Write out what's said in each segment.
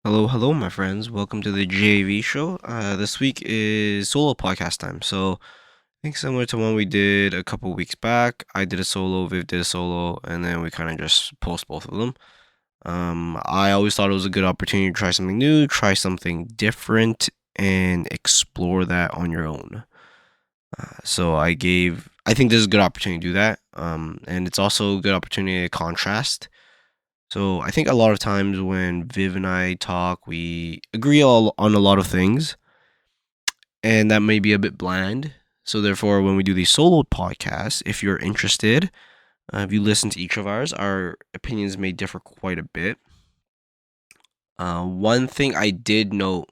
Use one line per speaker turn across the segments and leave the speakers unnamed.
Hello, hello, my friends. Welcome to the JAV Show. This week is solo podcast time. So, I think similar to one we did a couple weeks back, I did a solo, Viv did a solo, and then we kind of just post both of them. I always thought it was a good opportunity to try something new, try something different, and explore that on your own. I think this is a good opportunity to do that. And it's also a good opportunity to contrast. So I think a lot of times when Viv and I talk, we agree on a lot of things, and that may be a bit bland. So therefore, when we do these solo podcasts, if you're interested, if you listen to each of ours, our opinions may differ quite a bit. One thing I did note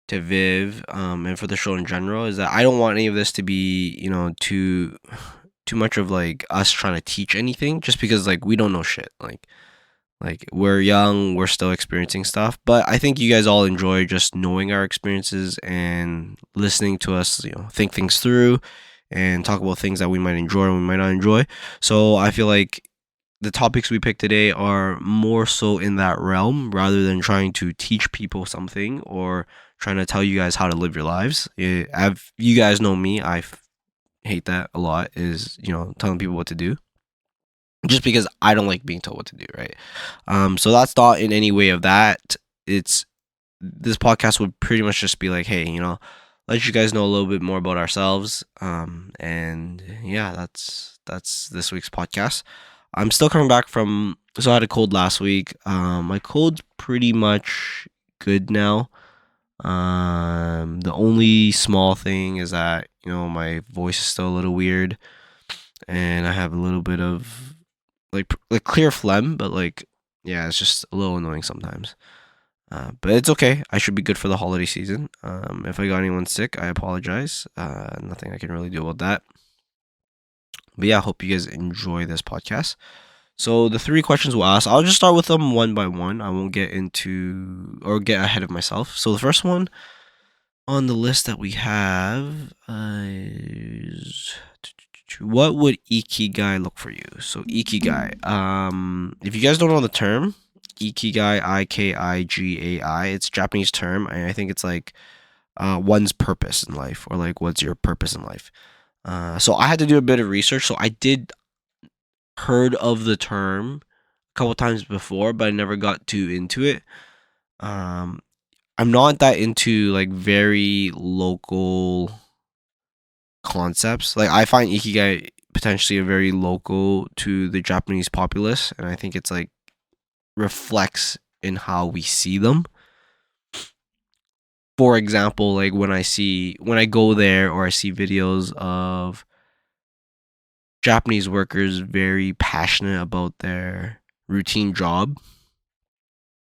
to Viv, and for the show in general, is that I don't want any of this to be, too much of like us trying to teach anything, just because like we don't know shit. Like we're young, we're still experiencing stuff, but I think you guys all enjoy just knowing our experiences and listening to us, think things through and talk about things that we might enjoy and we might not enjoy. So I feel like the topics we picked today are more so in that realm rather than trying to teach people something or trying to tell you guys how to live your lives. You guys know me, hate that a lot, is, telling people what to do just because I don't like being told what to do, right? So that's not in any way of that. It's This podcast would pretty much just be like, hey, let you guys know a little bit more about ourselves. And yeah, that's this week's podcast. I'm still coming back from, so I had a cold last week. My cold's pretty much good now. The only small thing is that my voice is still a little weird, and I have a little bit of like clear phlegm, but like yeah, it's just a little annoying sometimes. But it's okay. I should be good for the holiday season. If I got anyone sick, I apologize. Nothing I can really do about that. But yeah, I hope you guys enjoy this podcast. So the three questions we'll ask, I'll just start with them one by one. I won't get into or get ahead of myself. So the first one on the list that we have is what would ikigai look for you? So ikigai. If you guys don't know the term, ikigai, ikigai, it's a Japanese term, and I think it's like one's purpose in life, or like what's your purpose in life. So I had to do a bit of research. So I did heard of the term a couple times before, but I never got too into it. Um, I'm not that into like very local concepts. Like I find ikigai potentially a very local to the Japanese populace, and I think it's like reflects in how we see them. For example, like when I go there or I see videos of Japanese workers very passionate about their routine job,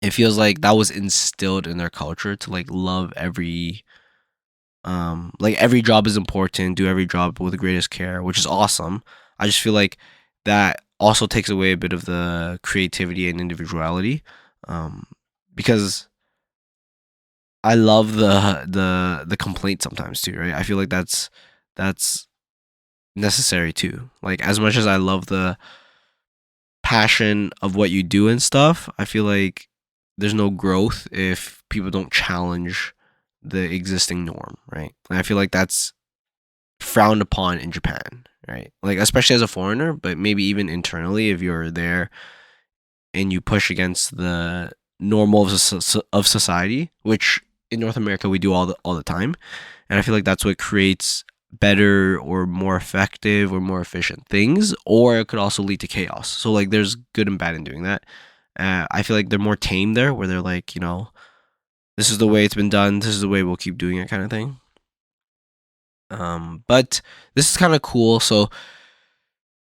it feels like that was instilled in their culture to like love like every job is important, do every job with the greatest care, which is awesome. I just feel like that also takes away a bit of the creativity and individuality, um, because I love the complaint sometimes too, right? I feel like that's necessary too. Like as much as I love the passion of what you do and stuff, I feel like there's no growth if people don't challenge the existing norm, right? And I feel like that's frowned upon in Japan, right? Like especially as a foreigner, but maybe even internally if you're there and you push against the normal of society, which in North America we do all the time, and I feel like that's what creates better or more effective or more efficient things, or it could also lead to chaos. So like there's good and bad in doing that. I feel like they're more tame there, where they're like, this is the way it's been done, this is the way we'll keep doing it, kind of thing. But this is kind of cool. So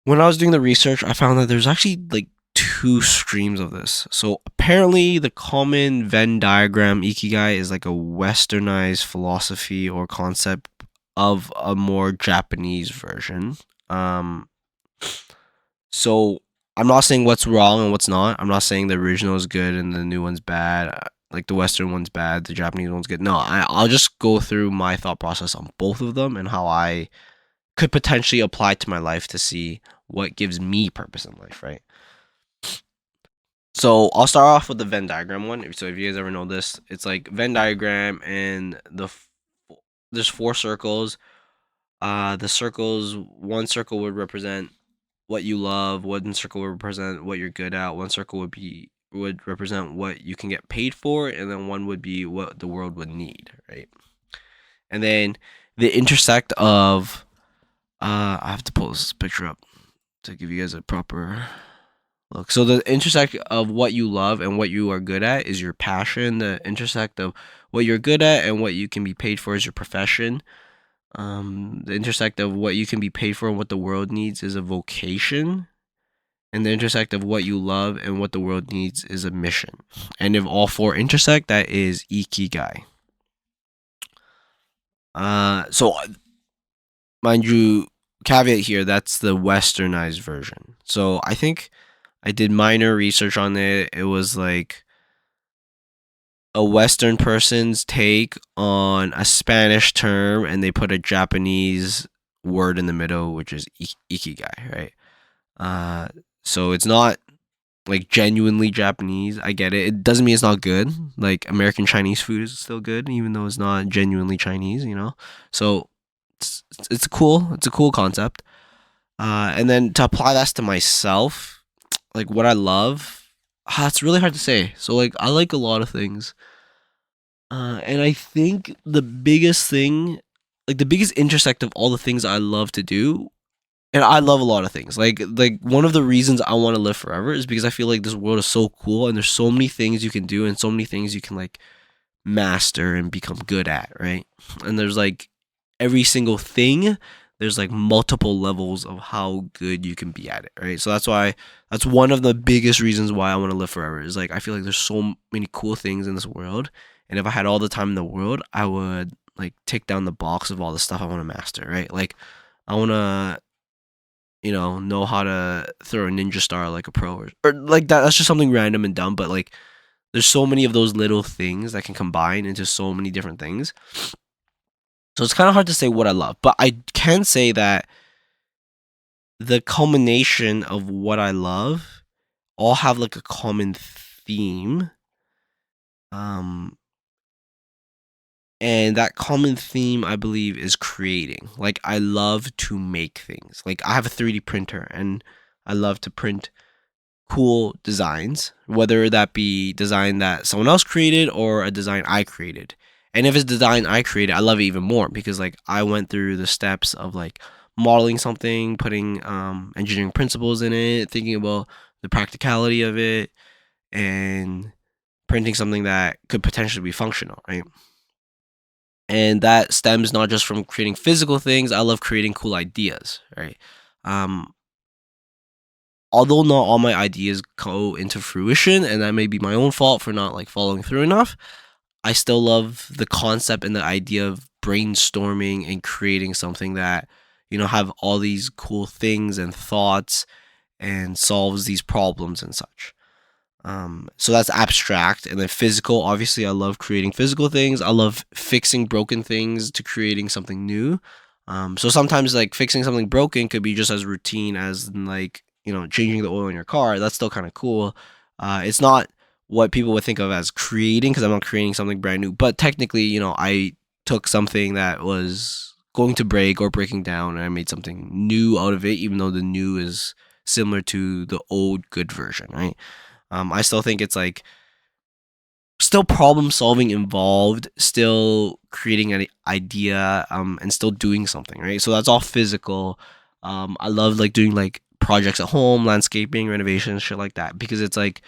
when I was doing the research, I found that there's actually like two streams of this. So apparently, the common Venn diagram ikigai is like a westernized philosophy or concept of a more Japanese version. Um, so I'm not saying what's wrong and what's not. I'm not saying the original is good and the new one's bad. Like the Western one's bad, the Japanese one's good. No, I'll just go through my thought process on both of them and how I could potentially apply to my life to see what gives me purpose in life, right? So I'll start off with the Venn diagram one. So if you guys ever know this, it's like Venn diagram, and there's 4 circles. The circles, one circle would represent what you love, one circle would represent what you're good at, one circle would represent what you can get paid for, and then one would be what the world would need, right? And then the intersect of I have to pull this picture up to give you guys a proper look. So the intersect of what you love and what you are good at is your passion. The intersect of what you're good at and what you can be paid for is your profession. The intersect of what you can be paid for and what the world needs is a vocation. And the intersect of what you love and what the world needs is a mission. And if all 4 intersect, that is ikigai. So mind you, caveat here, that's the westernized version. So I think I did minor research on it. It was like a Western person's take on a Spanish term, and they put a Japanese word in the middle, which is ikigai, right? So it's not like genuinely Japanese. I get it. It doesn't mean it's not good. Like American Chinese food is still good, even though it's not genuinely Chinese, you know? So it's cool. It's a cool concept. And then to apply that to myself, like what I love, it's really hard to say. So like I like a lot of things. And I think the biggest thing, like the biggest intersect of all the things I love to do, and I love a lot of things. Like one of the reasons I want to live forever is because I feel like this world is so cool, and there's so many things you can do and so many things you can like master and become good at, right? And there's like every single thing, there's like multiple levels of how good you can be at it, right? So that's one of the biggest reasons why I want to live forever is like I feel like there's so many cool things in this world, and if I had all the time in the world, I would like take down the box of all the stuff I want to master, right? Like I want to know how to throw a ninja star like a pro, or like that. That's just something random and dumb, but like there's so many of those little things that can combine into so many different things. So it's kind of hard to say what I love, but I can say that the culmination of what I love all have like a common theme. Um, and that common theme, I believe, is creating. Like, I love to make things. Like, I have a 3D printer, and I love to print cool designs, whether that be design that someone else created or a design I created. And if it's design I created, I love it even more because like I went through the steps of like modeling something, putting engineering principles in it, thinking about the practicality of it, and printing something that could potentially be functional, right? And that stems not just from creating physical things. I love creating cool ideas, right? Um, Although not all my ideas go into fruition, and that may be my own fault for not like following through enough, I still love the concept and the idea of brainstorming and creating something that have all these cool things and thoughts and solves these problems and such. So that's abstract. And then physical, obviously I love creating physical things. I love fixing broken things to creating something new. So sometimes like fixing something broken could be just as routine as like changing the oil in your car. That's still kind of cool. It's not what people would think of as creating because I'm not creating something brand new, but technically I took something that was going to break or breaking down and I made something new out of it, even though the new is similar to the old good version, right? I still think it's like still problem solving involved, still creating an idea, and still doing something, right? So that's all physical. I love like doing like projects at home, landscaping, renovations, shit like that, because it's like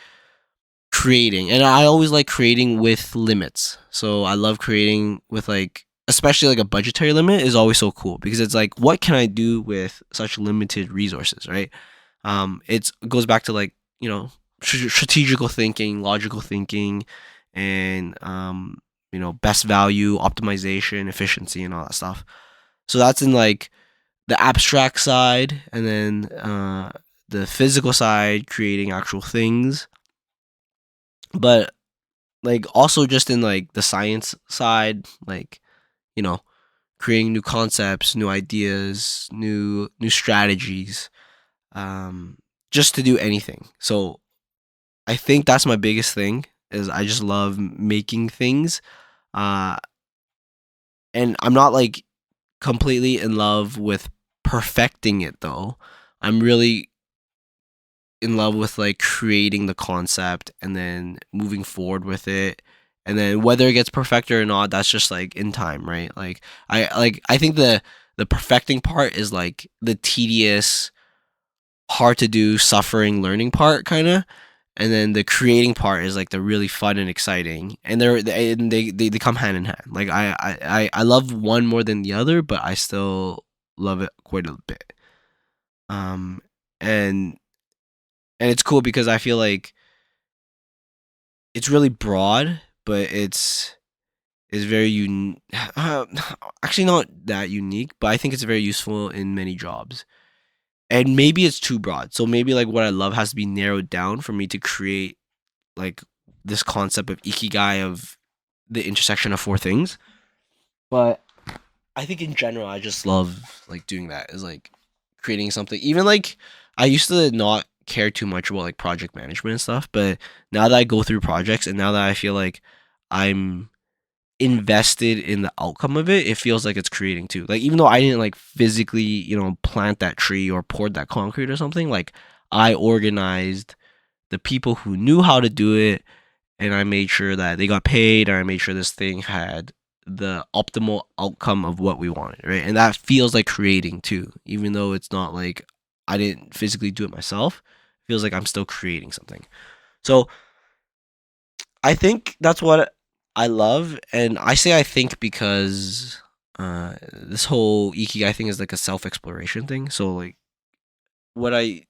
creating, and I always like creating with limits. So I love creating with like, especially like a budgetary limit is always so cool because it's like, what can I do with such limited resources, right? It goes back to like strategical thinking, logical thinking, and best value, optimization, efficiency, and all that stuff. So that's in like the abstract side, and then the physical side, creating actual things. But like also just in like the science side, like you know, creating new concepts, new ideas, new strategies, just to do anything. So I think that's my biggest thing is I just love making things. Uh, and I'm not like completely in love with perfecting it though. I'm really in love with like creating the concept and then moving forward with it. And then whether it gets perfected or not, that's just like in time, right? I think the perfecting part is like the tedious, hard to do, suffering, learning part kind of. And then the creating part is like the really fun and exciting, and they come hand in hand. Like I love one more than the other, but I still love it quite a bit. Um, and and it's cool because I feel like it's really broad, but it's very actually not that unique, but I think it's very useful in many jobs. And maybe it's too broad. So maybe like what I love has to be narrowed down for me to create like this concept of ikigai, of the intersection of four things. But I think in general I just love like doing that, is like creating something. Even like I used to not care too much about like project management and stuff, but now that I go through projects and now that I feel like I'm invested in the outcome of it, it feels like it's creating too. Like even though I didn't like physically, plant that tree or poured that concrete or something, like I organized the people who knew how to do it, and I made sure that they got paid, and I made sure this thing had the optimal outcome of what we wanted, right? And that feels like creating too, even though it's not like I didn't physically do it myself. It feels like I'm still creating something. So I think that's what I love, and I say I think because this whole ikigai thing is like a self exploration thing. So like what I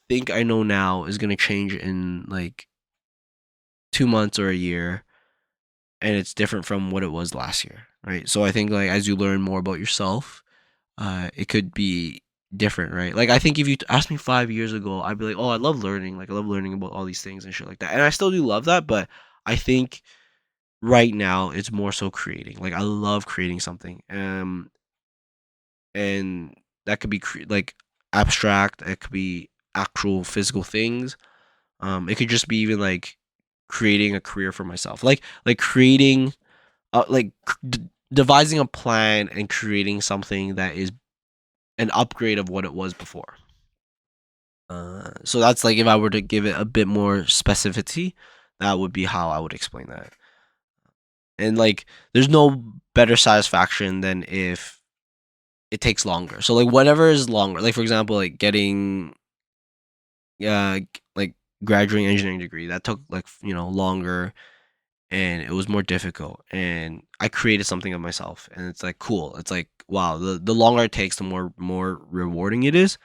think I know now is gonna change in like 2 months or a year, and it's different from what it was last year, right? So I think like as you learn more about yourself, it could be different, right? Like I think if you asked me 5 years ago, I'd be like, oh, I love learning, like I love learning about all these things and shit like that, and I still do love that, but I think right now it's more so creating. Like I love creating something, and that could be like abstract. It could be actual physical things. It could just be even like creating a career for myself, like creating like devising a plan and creating something that is an upgrade of what it was before. So that's like if I were to give it a bit more specificity, that would be how I would explain that. And like, there's no better satisfaction than if it takes longer. So like, whatever is longer, like for example, like getting, like graduating engineering degree, that took like longer, and it was more difficult, and I created something of myself, and it's like cool. It's like wow, the longer it takes, the more rewarding it is.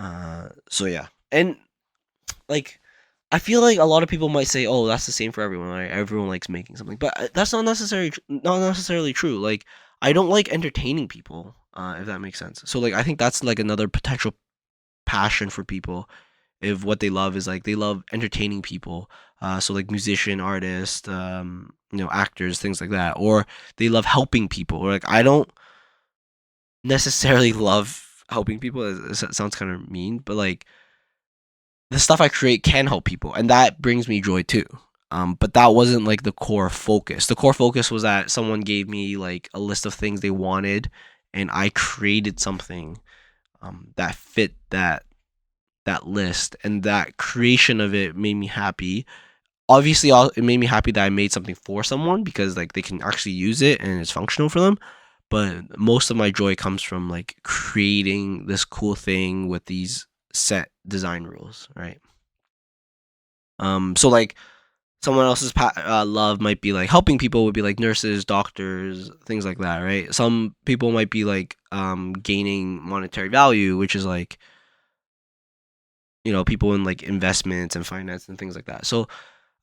So yeah. And like I feel like a lot of people might say, "Oh, that's the same for everyone. Right? Everyone likes making something," but that's not necessarily true. Like I don't like entertaining people, if that makes sense. So like I think that's like another potential passion for people, if what they love is like they love entertaining people. So like musician, artist, actors, things like that, or they love helping people. Or like I don't necessarily love helping people. It sounds kind of mean, but like the stuff I create can help people, and that brings me joy too. But that wasn't like the core focus. The core focus was that someone gave me like a list of things they wanted, and I created something that fit that list, and that creation of it made me happy. Obviously, it made me happy that I made something for someone because like they can actually use it and it's functional for them. But most of my joy comes from like creating this cool thing with these set design rules, right? So like someone else's love might be like helping people, would be like nurses, doctors, things like that, right? Some people might be like gaining monetary value, which is like people in like investments and finance and things like that. So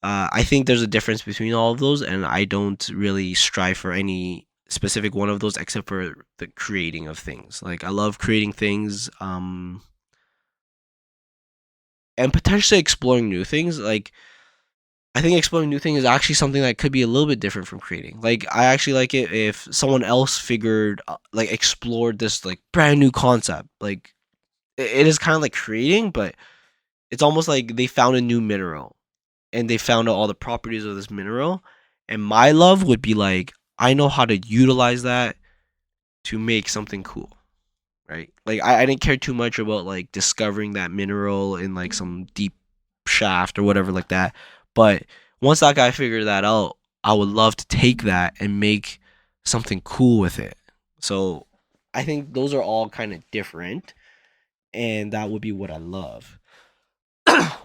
I think there's a difference between all of those, and I don't really strive for any specific one of those except for the creating of things. Like I love creating things, and potentially exploring new things. Like I think exploring new things is actually something that could be a little bit different from creating. Like I actually like it if someone else figured, like explored this like brand new concept. Like it is kind of like creating, but it's almost like they found a new mineral, and they found out all the properties of this mineral, and my love would be like, I know how to utilize that to make something cool, right? Like I didn't care too much about like discovering that mineral in like some deep shaft or whatever like that. But once that guy figured that out, I would love to take that and make something cool with it. So I think those are all kind of different, and that would be what I love.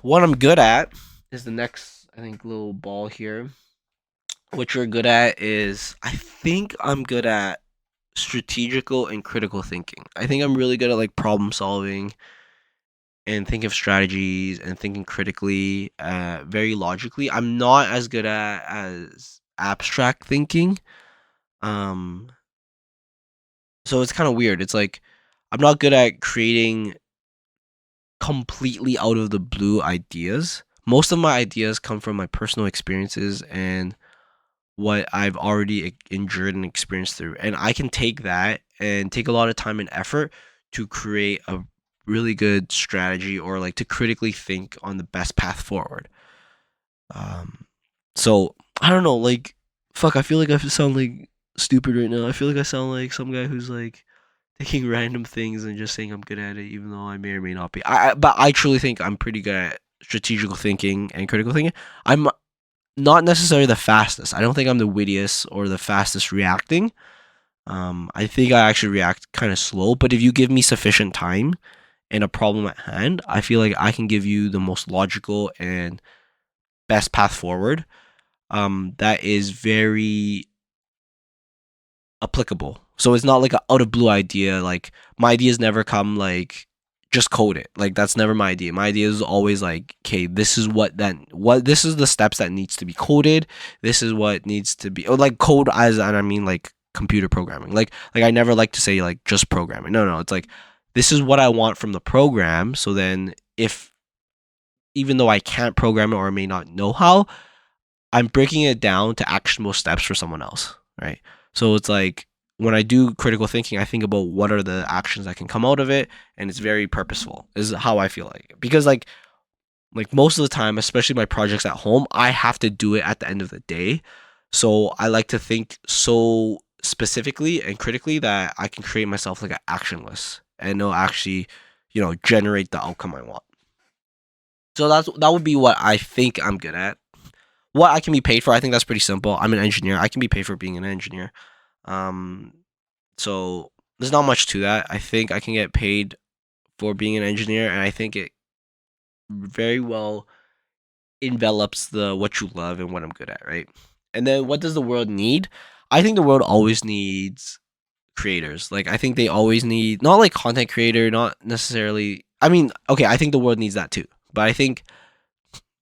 What I'm good at is the next, I think, little ball here. What you're good at is, I think I'm good at strategical and critical thinking. I think I'm really good at like problem solving and thinking of strategies and thinking critically, very logically. I'm not as good at as abstract thinking. Um, so it's kind of weird. It's like I'm not good at creating completely out of the blue ideas. Most of my ideas come from my personal experiences and what I've already endured and experienced through. And I can take that and take a lot of time and effort to create a really good strategy, or like to critically think on the best path forward. Um, so I don't know, like, fuck, I feel like I sound like stupid right now. I feel like I sound like some guy who's like taking random things and just saying I'm good at it, even though I may or may not be. But I truly think I'm pretty good at strategical thinking and critical thinking. I'm not necessarily the fastest. I don't think I'm the wittiest or the fastest reacting. I think I actually react kind of slow, but if you give me sufficient time and a problem at hand, I feel like I can give you the most logical and best path forward. That is very applicable. So it's not like an out of blue idea. Like my ideas never come like just code it. Like that's never my idea. My idea is always like, okay, this is this is the steps that needs to be coded. This is what needs to be, or like code as, and I mean like computer programming. Like I never like to say like just programming. No, it's like this is what I want from the program. So then if, even though I can't program it or I may not know how, I'm breaking it down to actionable steps for someone else, right? So it's like when I do critical thinking, I think about what are the actions that can come out of it, and it's very purposeful. Is how I feel like, because like most of the time, especially my projects at home, I have to do it at the end of the day. So I like to think so specifically and critically that I can create myself like an action list, and it'll actually, generate the outcome I want. So that would be what I think I'm good at. What I can be paid for, I think that's pretty simple. I'm an engineer. I can be paid for being an engineer. Um, so there's not much to that. I think I can get paid for being an engineer, and I think it very well envelops the what you love and what I'm good at, right? And then what does the world need? I think the world always needs creators. Like I think they always need, not like content creator, not necessarily. I mean, okay, I think the world needs that too. But I think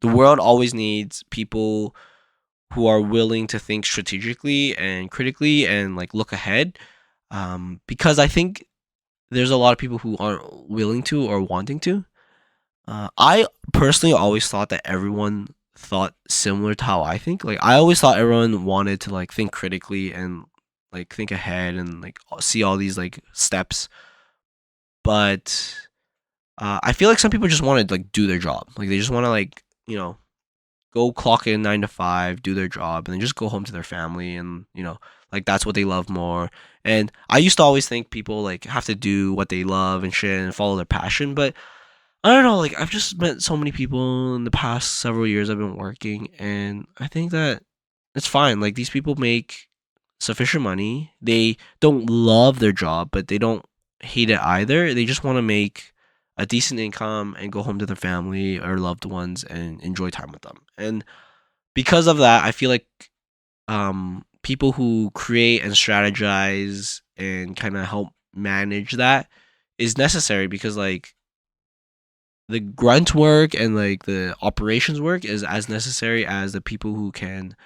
the world always needs people who are willing to think strategically and critically and like look ahead. Because I think there's a lot of people who aren't willing to or wanting to. I personally always thought that everyone thought similar to how I think. Like I always thought everyone wanted to like think critically and like think ahead and like see all these like steps. But I feel like some people just want to like do their job. Like they just want to like, go clock in 9 to 5, do their job, and then just go home to their family, and like that's what they love more. And I used to always think people like have to do what they love and shit and follow their passion, but I don't know. Like I've just met so many people in the past several years I've been working, and I think that it's fine. Like these people make sufficient money. They don't love their job, but they don't hate it either. They just want to make a decent income and go home to their family or loved ones and enjoy time with them. And because of that, I feel like people who create and strategize and kind of help manage that is necessary, because like the grunt work and like the operations work is as necessary as the people who can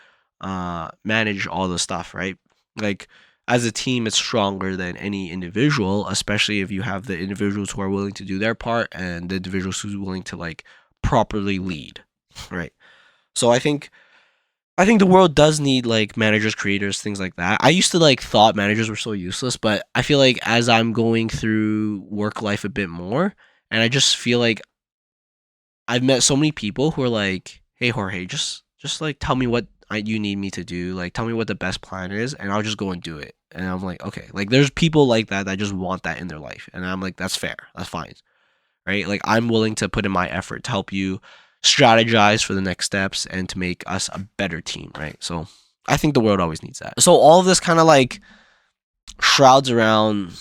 manage all the stuff, right? Like as a team, it's stronger than any individual, especially if you have the individuals who are willing to do their part and the individuals who's willing to like properly lead, right? So I think the world does need like managers, creators, things like that. I used to like thought managers were so useless, but I feel like as I'm going through work life a bit more, and I just feel like I've met so many people who are like, hey Jorge, just like tell me what you need me to do, like tell me what the best plan is, and I'll just go and do it. And I'm like, okay, like there's people like that just want that in their life, and I'm like, that's fair, that's fine, right? Like I'm willing to put in my effort to help you strategize for the next steps and to make us a better team, right? So I think the world always needs that. So all of this kind of like shrouds around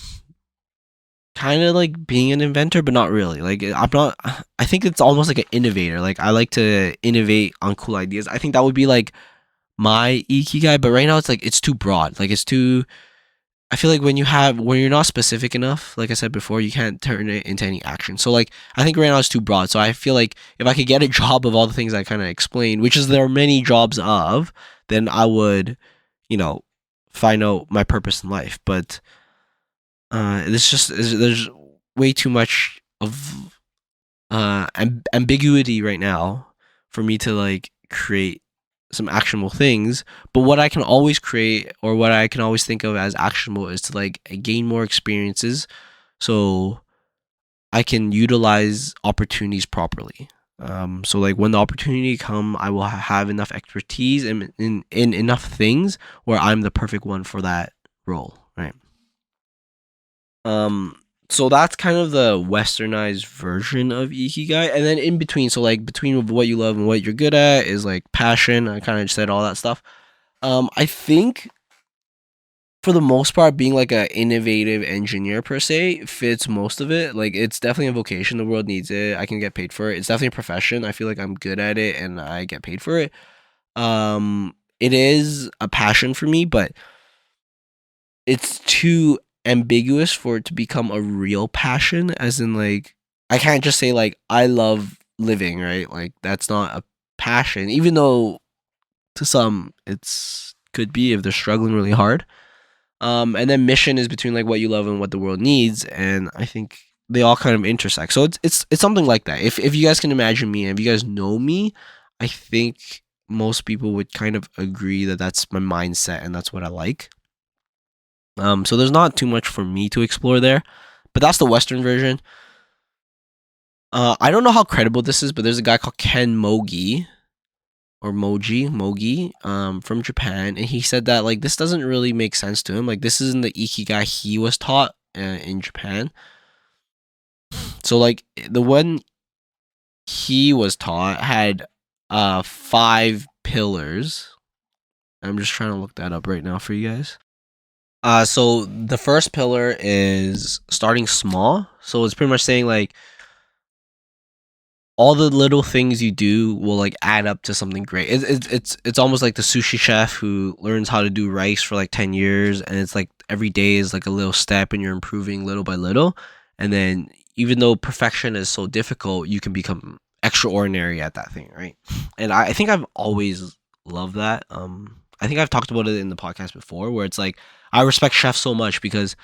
kind of like being an inventor, but not really. Like I'm not. I think it's almost like an innovator. Like I like to innovate on cool ideas. I think that would be like my ikigai. But right now it's like it's too broad. Like it's too. I feel like when you're not specific enough, like I said before, you can't turn it into any action. So like I think right now it's too broad. So I feel like if I could get a job of all the things I kind of explained, which is there are many jobs of, then I would, you know, find out my purpose in life. But there's way too much of ambiguity right now for me to like create some actionable things. But what I can always create, or what I can always think of as actionable, is to like gain more experiences so I can utilize opportunities properly. So like when the opportunity come, I will have enough expertise in enough things where I'm the perfect one for that role, right? Um, so that's kind of the westernized version of ikigai, and then in between, so like between what you love and what you're good at is like passion. I kind of said all that stuff. I think for the most part, being like an innovative engineer per se fits most of it. Like it's definitely a vocation. The world needs it. I can get paid for it. It's definitely a profession. I feel like I'm good at it and I get paid for it. It is a passion for me, but it's too ambiguous for it to become a real passion, as in like I can't just say like I love living, right? Like that's not a passion, even though to some it's could be if they're struggling really hard. And then mission is between like what you love and what the world needs, and I think they all kind of intersect. So it's something like that. If you guys can imagine me and if you guys know me, I think most people would kind of agree that that's my mindset and that's what I like. So there's not too much for me to explore there, but that's the Western version. I don't know how credible this is, but there's a guy called Ken Mogi or Mogi, from Japan, and he said that like this doesn't really make sense to him. Like this isn't the ikigai he was taught in Japan. So like the one he was taught had 5 pillars. I'm just trying to look that up right now for you guys. So the first pillar is starting small. So it's pretty much saying like all the little things you do will like add up to something great. It's almost like the sushi chef who learns how to do rice for like 10 years, and it's like every day is like a little step, and you're improving little by little. And then even though perfection is so difficult, you can become extraordinary at that thing, right? And I think I've always loved that. I think I've talked about it in the podcast before, where it's like I respect chefs so much because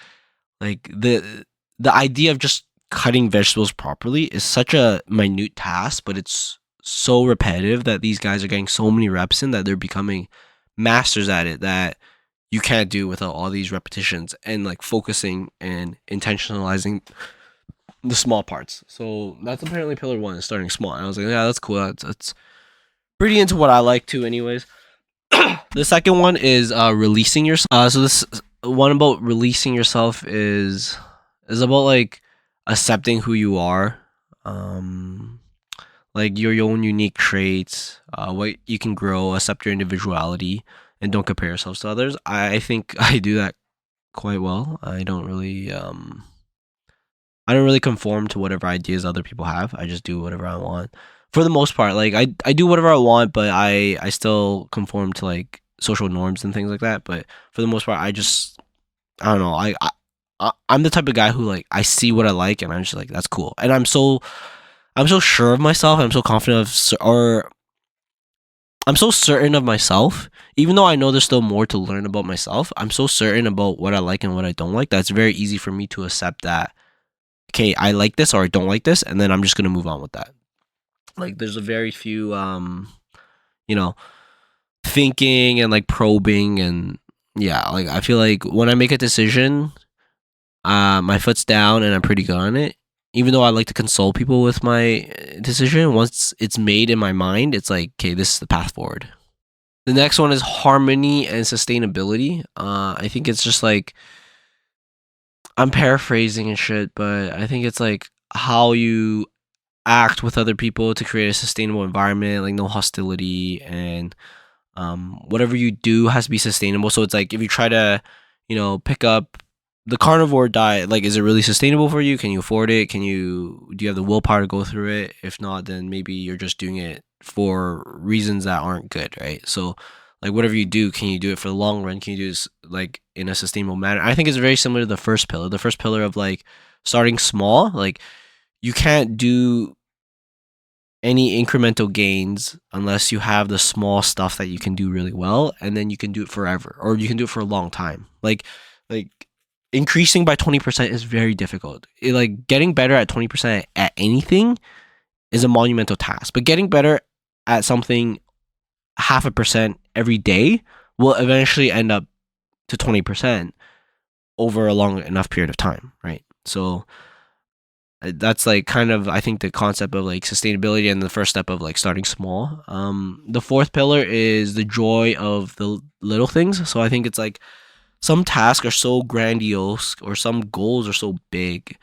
like the idea of just cutting vegetables properly is such a minute task, but it's so repetitive that these guys are getting so many reps in that they're becoming masters at it that you can't do without all these repetitions and like focusing and intentionalizing the small parts. So that's apparently pillar one is starting small. And I was like, yeah, that's cool. That's pretty into what I like too, anyways. The second one is releasing yourself. So this one about releasing yourself is about like accepting who you are, um, like your own unique traits, what you can grow, accept your individuality, and don't compare yourselves to others. I think I do that quite well. I don't really conform to whatever ideas other people have. I just do whatever I want. For the most part, like I do whatever I want, but I still conform to like social norms and things like that. But for the most part, I don't know. I'm the type of guy who like I see what I like and I'm just like that's cool. And I'm so sure of myself. I'm so confident or I'm so certain of myself. Even though I know there's still more to learn about myself, I'm so certain about what I like and what I don't like. That's very easy for me to accept that. Okay, I like this or I don't like this, and then I'm just gonna move on with that. Like there's a very few you know, thinking and like probing and yeah, like I feel like when I make a decision, my foot's down and I'm pretty good on it. even though I like to console people with my decision, once it's made in my mind, it's like, okay, this is the path forward. The next one is harmony and sustainability. I think it's just like, I'm paraphrasing and shit, but I think it's like how you act with other people to create a sustainable environment, like no hostility, and whatever you do has to be sustainable. So it's like if you try to, pick up the carnivore diet, like, is it really sustainable for you? Can you afford it? Do you have the willpower to go through it? If not, then maybe you're just doing it for reasons that aren't good, right? So like whatever you do, can you do it for the long run? Can you do this like in a sustainable manner? I think it's very similar to the first pillar. The first pillar of like starting small, like you can't do any incremental gains unless you have the small stuff that you can do really well, and then you can do it forever, or you can do it for a long time. Like increasing by 20% is very difficult. Like getting better at 20% at anything is a monumental task, but getting better at something 0.5% every day will eventually end up to 20% over a long enough period of time, right? So that's like kind of, I think, the concept of like sustainability and the first step of like starting small. The fourth pillar is the joy of the little things. So I think it's like some tasks are so grandiose or some goals are so big.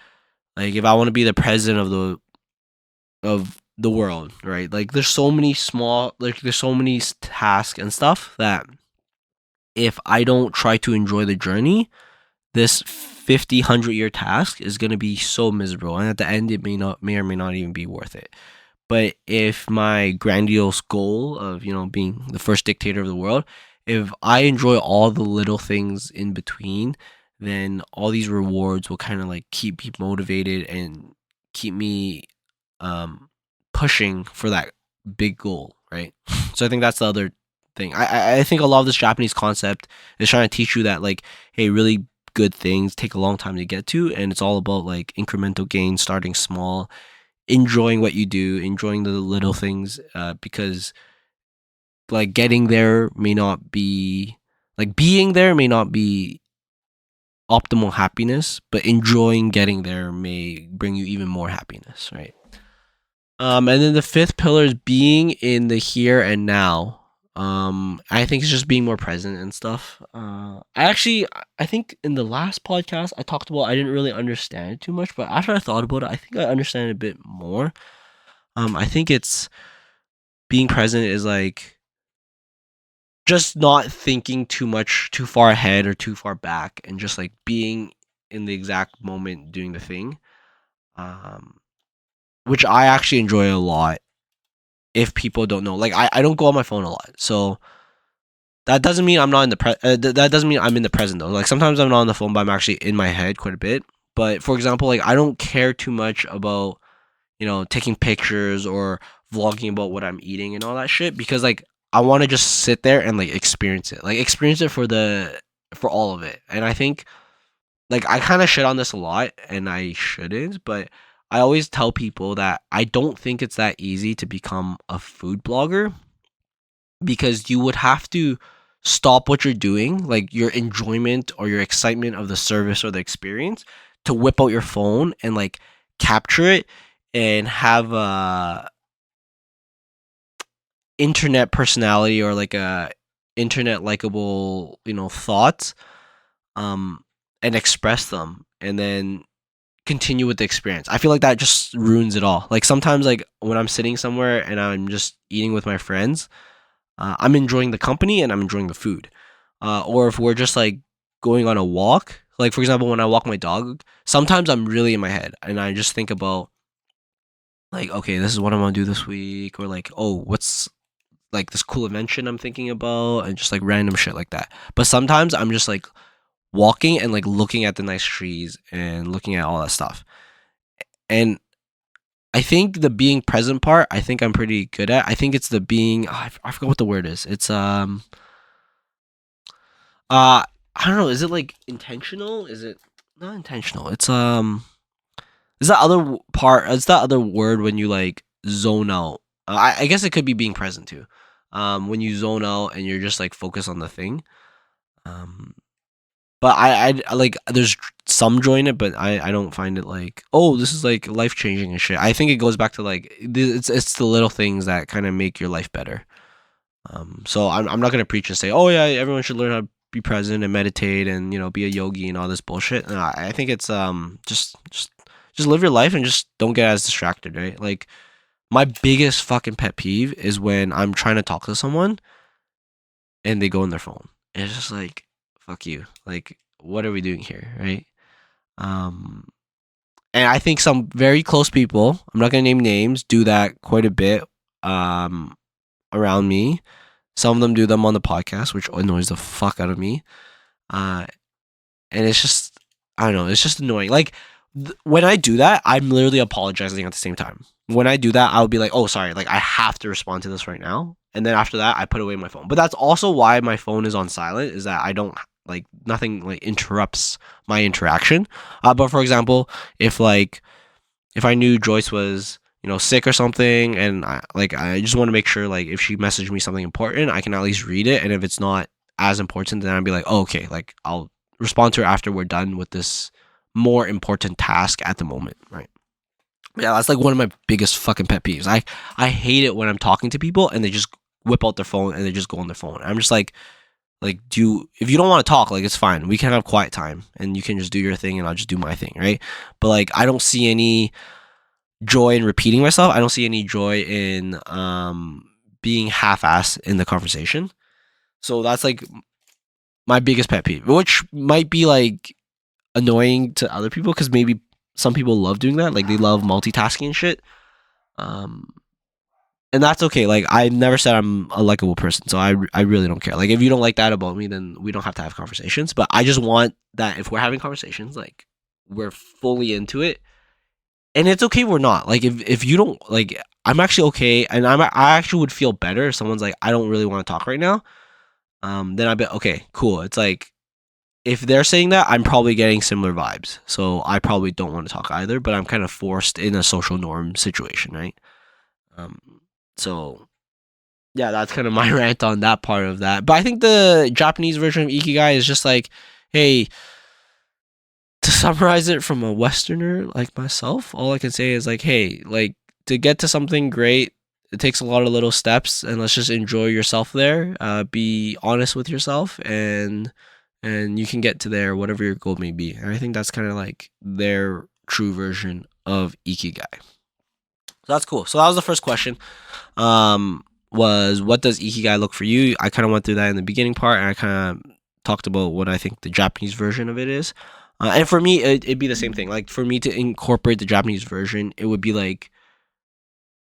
Like if I want to be the president of the world, right? Like there's so many small, like there's so many tasks and stuff that if I don't try to enjoy the journey, this 50, 100-year task is going to be so miserable, and at the end it may or may not even be worth it. But if my grandiose goal of being the first dictator of the world, if I enjoy all the little things in between, then all these rewards will kind of like keep me motivated and keep me um pushing for that big goal, right? So I think that's the other thing. I think a lot of this Japanese concept is trying to teach you that, like, hey, really good things take a long time to get to, and it's all about like incremental gains, starting small, enjoying what you do, enjoying the little things, because like getting there may not be, like being there may not be optimal happiness, but enjoying getting there may bring you even more happiness, right? And then the fifth pillar is being in the here and now. I think it's just being more present and stuff. I think in the last podcast I talked about, I didn't really understand it too much, but after I thought about it, I think I understand it a bit more. I think it's being present is like just not thinking too much, too far ahead or too far back, and just like being in the exact moment doing the thing. Um, which I actually enjoy a lot. If people don't know, like I don't go on my phone a lot, so that doesn't mean I'm not in the that doesn't mean I'm in the present though. Like sometimes I'm not on the phone, but I'm actually in my head quite a bit. But for example, like I don't care too much about taking pictures or vlogging about what I'm eating and all that shit, because like I want to just sit there and like experience it for all of it. And I think like I kind of shit on this a lot, and I shouldn't, but I always tell people that I don't think it's that easy to become a food blogger, because you would have to stop what you're doing, like your enjoyment or your excitement of the service or the experience, to whip out your phone and like capture it and have a internet personality or like a internet likable, thoughts, um, and express them and then continue with the experience. I feel like that just ruins it all. Like sometimes, like when I'm sitting somewhere and I'm just eating with my friends, I'm enjoying the company and I'm enjoying the food. Or if we're just like going on a walk, like for example, when I walk my dog, sometimes I'm really in my head and I just think about like, okay, this is what I'm gonna do this week, or like, oh, what's like this cool invention I'm thinking about, and just like random shit like that. But sometimes I'm just like walking and like looking at the nice trees and looking at all that stuff. And I think the being present part, I think I'm pretty good at. I think it's the being. I forgot what the word is. It's I don't know. Is it like intentional? Is it not intentional? Is that other part? Is that other word when you like zone out? I guess it could be being present too. When you zone out and you're just like focused on the thing. Um, But I like, there's some joy in it, but I don't find it like, oh, this is like life changing and shit. I think it goes back to like, it's the little things that kind of make your life better. So I'm not gonna preach and say, oh yeah, everyone should learn how to be present and meditate and be a yogi and all this bullshit. No, I think it's just live your life and just don't get as distracted, right? Like, my biggest fucking pet peeve is when I'm trying to talk to someone and they go on their phone. And it's just like, fuck you. Like, what are we doing here, right? Um, and I think some very close people, I'm not gonna name names, do that quite a bit around me. Some of them do them on the podcast, which annoys the fuck out of me. Uh, and it's just, I don't know, it's just annoying. Like, when I do that, I'm literally apologizing at the same time. When I do that, I'll be like, oh, sorry, like, I have to respond to this right now. And then after that, I put away my phone. But that's also why my phone is on silent, is that I don't, like, nothing, like, interrupts my interaction. But for example, if I knew Joyce was, sick or something, and I just want to make sure, like, if she messaged me something important, I can at least read it. And if it's not as important, then I'd be like, oh, okay, like, I'll respond to her after we're done with this more important task at the moment, right? Yeah, that's like one of my biggest fucking pet peeves. I hate it when I'm talking to people and they just whip out their phone and they just go on their phone. I'm just like, if you don't want to talk, like, it's fine. We can have quiet time and you can just do your thing and I'll just do my thing, right? But like, I don't see any joy in repeating myself. I don't see any joy in being half-assed in the conversation. So that's like my biggest pet peeve, which might be like annoying to other people because maybe some people love doing that, like they love multitasking and shit. And that's okay. Like, I never said I'm a likable person, so I really don't care. Like, if you don't like that about me, then we don't have to have conversations. But I just want that if we're having conversations, like, we're fully into it. And it's okay if we're not. Like, if you don't, like, I'm actually okay, and I actually would feel better if someone's like, I don't really want to talk right now. Then I'd be okay, cool. It's like, if they're saying that, I'm probably getting similar vibes. So I probably don't want to talk either, but I'm kind of forced in a social norm situation, right? So yeah, that's kind of my rant on that part of that. But I think the Japanese version of ikigai is just like, hey, to summarize it from a Westerner like myself, all I can say is like, hey, like, to get to something great, it takes a lot of little steps, and let's just enjoy yourself there. Be honest with yourself, and you can get to there, whatever your goal may be. And I think that's kind of like their true version of ikigai. So that's cool. So that was the first question. Was what does ikigai look for you? I kind of went through that in the beginning part, and I kind of talked about what I think the Japanese version of it is. And for me, it'd be the same thing. Like, for me to incorporate the Japanese version, it would be like,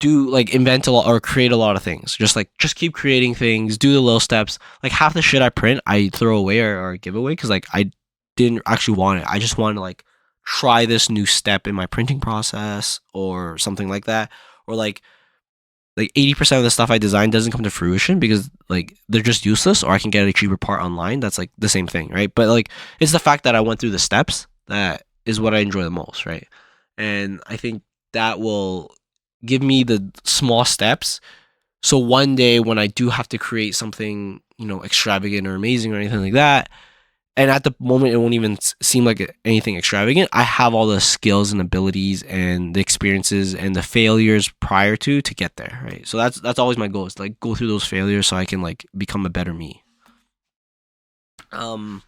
invent a lot or create a lot of things. Just keep creating things, do the little steps. Like, half the shit I print, I throw away or give away because, like, I didn't actually want it. I just wanted to, like, try this new step in my printing process or something like that. Or like 80% of the stuff I design doesn't come to fruition because, like, they're just useless, or I can get a cheaper part online. That's like the same thing, right? But like, it's the fact that I went through the steps that is what I enjoy the most, right? And I think that will give me the small steps. So one day when I do have to create something, extravagant or amazing or anything like that, and at the moment it won't even seem like anything extravagant, I have all the skills and abilities and the experiences and the failures prior to get there, right? So that's always my goal, is like go through those failures so I can like become a better me. And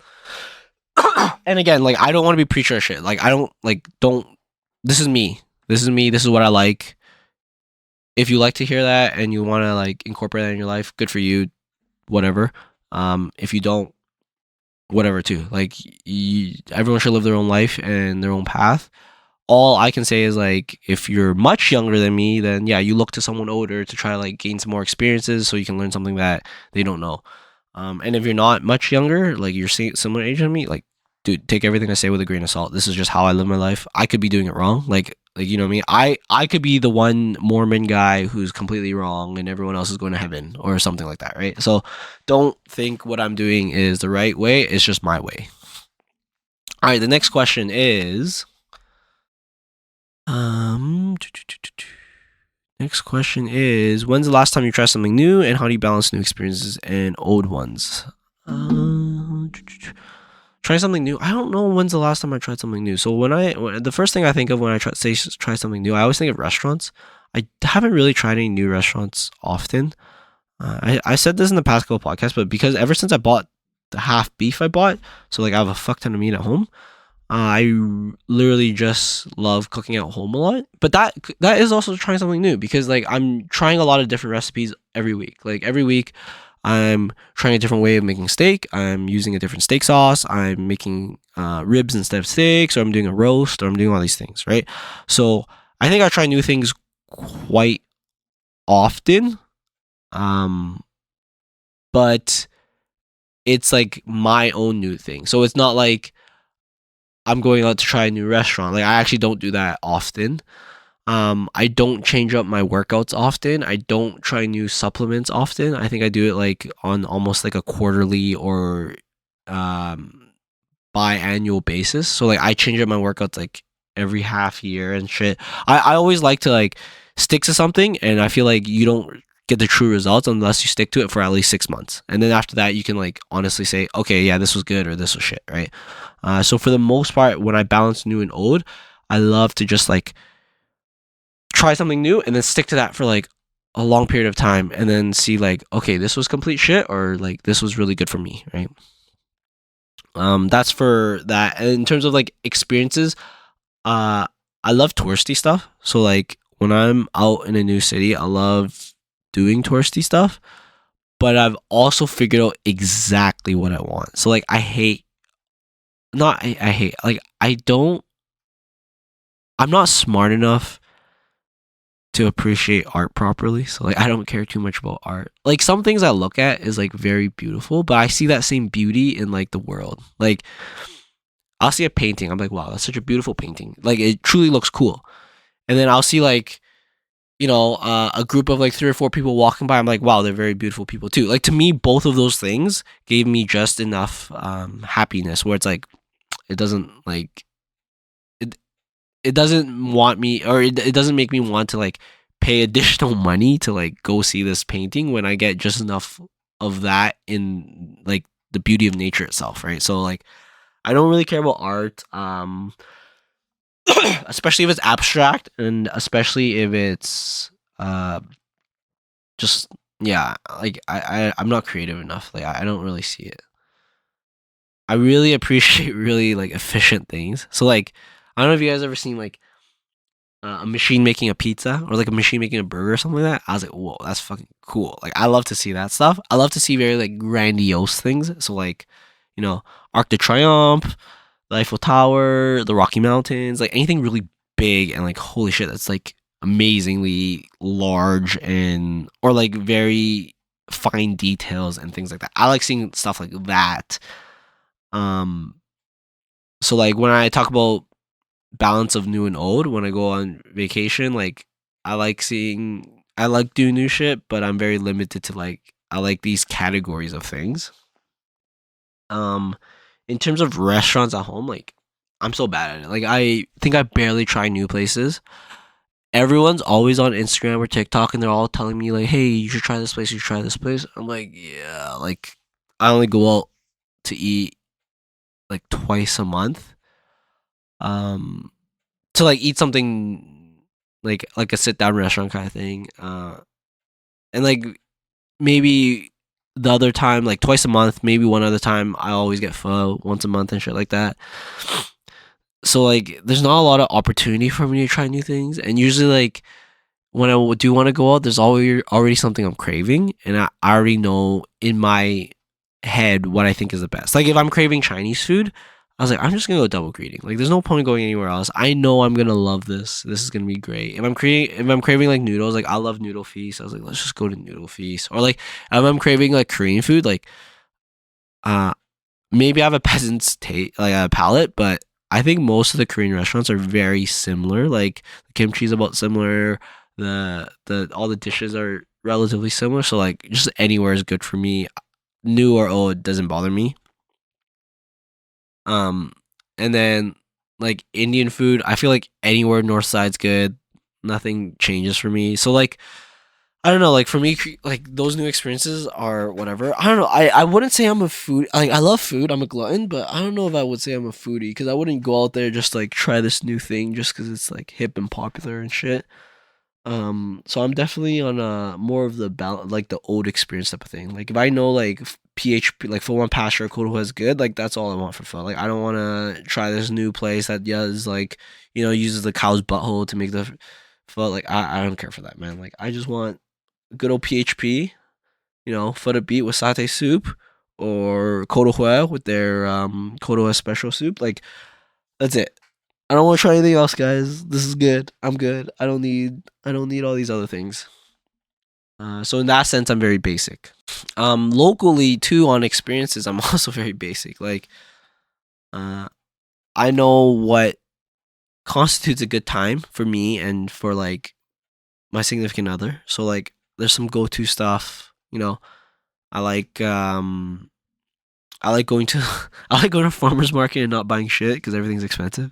again, like, I don't want to be preacher or shit. Like, I don't this is me. This is what I like. If you like to hear that and you want to like incorporate that in your life, good for you, whatever. If you don't, whatever too. Like, everyone should live their own life and their own path. All I can say is, like, if you're much younger than me, then yeah, you look to someone older to try to like gain some more experiences so you can learn something that they don't know. And if you're not much younger, like you're similar age to me, like, dude, take everything I say with a grain of salt. This is just how I live my life. I could be doing it wrong. Like, you know what I mean? I could be the one Mormon guy who's completely wrong and everyone else is going to heaven or something like that, right? So don't think what I'm doing is the right way. It's just my way. All right, the next question is next question is, when's the last time you tried something new, and how do you balance new experiences and old ones? Trying try something new. I don't know when's the last time I tried something new. So the first thing I think of when I try something new, I always think of restaurants. I haven't really tried any new restaurants often. I said this in the past couple podcasts, but because ever since I bought the half beef I bought, so like I have a fuck ton of meat at home. I literally just love cooking at home a lot. But that is also trying something new because like I'm trying a lot of different recipes every week. Like every week I'm trying a different way of making steak. I'm using a different steak sauce. I'm making ribs instead of steaks, or I'm doing a roast, or I'm doing all these things, right? So I think I try new things quite often. But it's like my own new thing. So it's not like I'm going out to try a new restaurant. Like I actually don't do that often. I don't change up my workouts often. I don't try new supplements often. I think I do it like on almost like a quarterly or biannual basis. So like I change up my workouts like every half year and shit. I always like to like stick to something, and I feel like you don't get the true results unless you stick to it for at least 6 months. And then after that you can like honestly say, okay, yeah, this was good or this was shit, right? So for the most part, when I balance new and old, I love to just like try something new and then stick to that for like a long period of time and then see like, okay, this was complete shit or like this was really good for me, right? That's for that. And in terms of like experiences, I love touristy stuff. So like when I'm out in a new city, I love doing touristy stuff, but I've also figured out exactly what I want. So like I hate not I hate like I don't I'm not smart enough to appreciate art properly. So like I don't care too much about art. Like some things I look at is like very beautiful, but I see that same beauty in like the world. Like I'll see a painting, I'm like, wow, that's such a beautiful painting. Like it truly looks cool. And then I'll see like, a group of like 3 or 4 people walking by. I'm like, wow, they're very beautiful people too. Like to me, both of those things gave me just enough happiness where it's like it doesn't like it doesn't want me, or it doesn't make me want to like pay additional money to like go see this painting when I get just enough of that in like the beauty of nature itself, right? So like I don't really care about art, especially if it's abstract and especially if it's just yeah, like I'm not creative enough. Like I don't really see it. I really appreciate really like efficient things. So like I don't know if you guys ever seen like a machine making a pizza or like a machine making a burger or something like that. I was like, whoa, that's fucking cool. Like I love to see that stuff. I love to see very like grandiose things. So like, Arc de Triomphe, the Eiffel Tower, the Rocky Mountains, like anything really big and like holy shit, that's like amazingly large and or like very fine details and things like that. I like seeing stuff like that. Um so like when I talk about balance of new and old when I go on vacation. Like I like doing new shit, but I'm very limited to like I like these categories of things. Um, in terms of restaurants at home, like I'm so bad at it. Like I think I barely try new places. Everyone's always on Instagram or TikTok, and they're all telling me like, "Hey, you should try this place. You should try this place." I'm like, yeah, like I only go out to eat like twice a month. Um, to like eat something like a sit down restaurant kind of thing. And like maybe the other time, like twice a month, maybe one other time, I always get pho once a month and shit like that. So like, there's not a lot of opportunity for me to try new things, and usually like when I do want to go out, there's already something I'm craving, and I already know in my head what I think is the best. Like if I'm craving Chinese food, I was like, I'm just gonna go double greeting. Like there's no point going anywhere else. I know I'm gonna love this. This is gonna be great. If I'm craving like noodles, like I love Noodle Feast. I was like, let's just go to Noodle Feast. Or like if I'm craving like Korean food, like uh maybe I have a peasant's taste, like a palate, but I think most of the Korean restaurants are very similar. Like the kimchi is about similar. The all the dishes are relatively similar. So like just anywhere is good for me. New or old doesn't bother me. Um, and then like Indian food, I feel like anywhere north side's good. Nothing changes for me. So like I don't know, like for me, like those new experiences are whatever. I don't know. I wouldn't say I'm a food. Like I love food. I'm a glutton, but I don't know if I would say I'm a foodie because I wouldn't go out there just like try this new thing just because it's like hip and popular and shit. So I'm definitely on more of the like the old experience type of thing. Like if I know like PHP, like full one pasture code was good, like that's all I want for fun. Like I don't want to try this new place that does like uses the cow's butthole to make the pho. Like I don't care for that, man. Like I just want good old PHP, foot a beat with satay soup or Kodohue with their Kodohue special soup. Like that's it. I don't want to try anything else, guys. This is good. I'm good. I don't need all these other things. So in that sense, I'm very basic. Locally too on experiences, I'm also very basic. Like, uh, I know what constitutes a good time for me and for like my significant other. So like, there's some go-to stuff. I like I like going to I like going to farmers market and not buying shit because everything's expensive.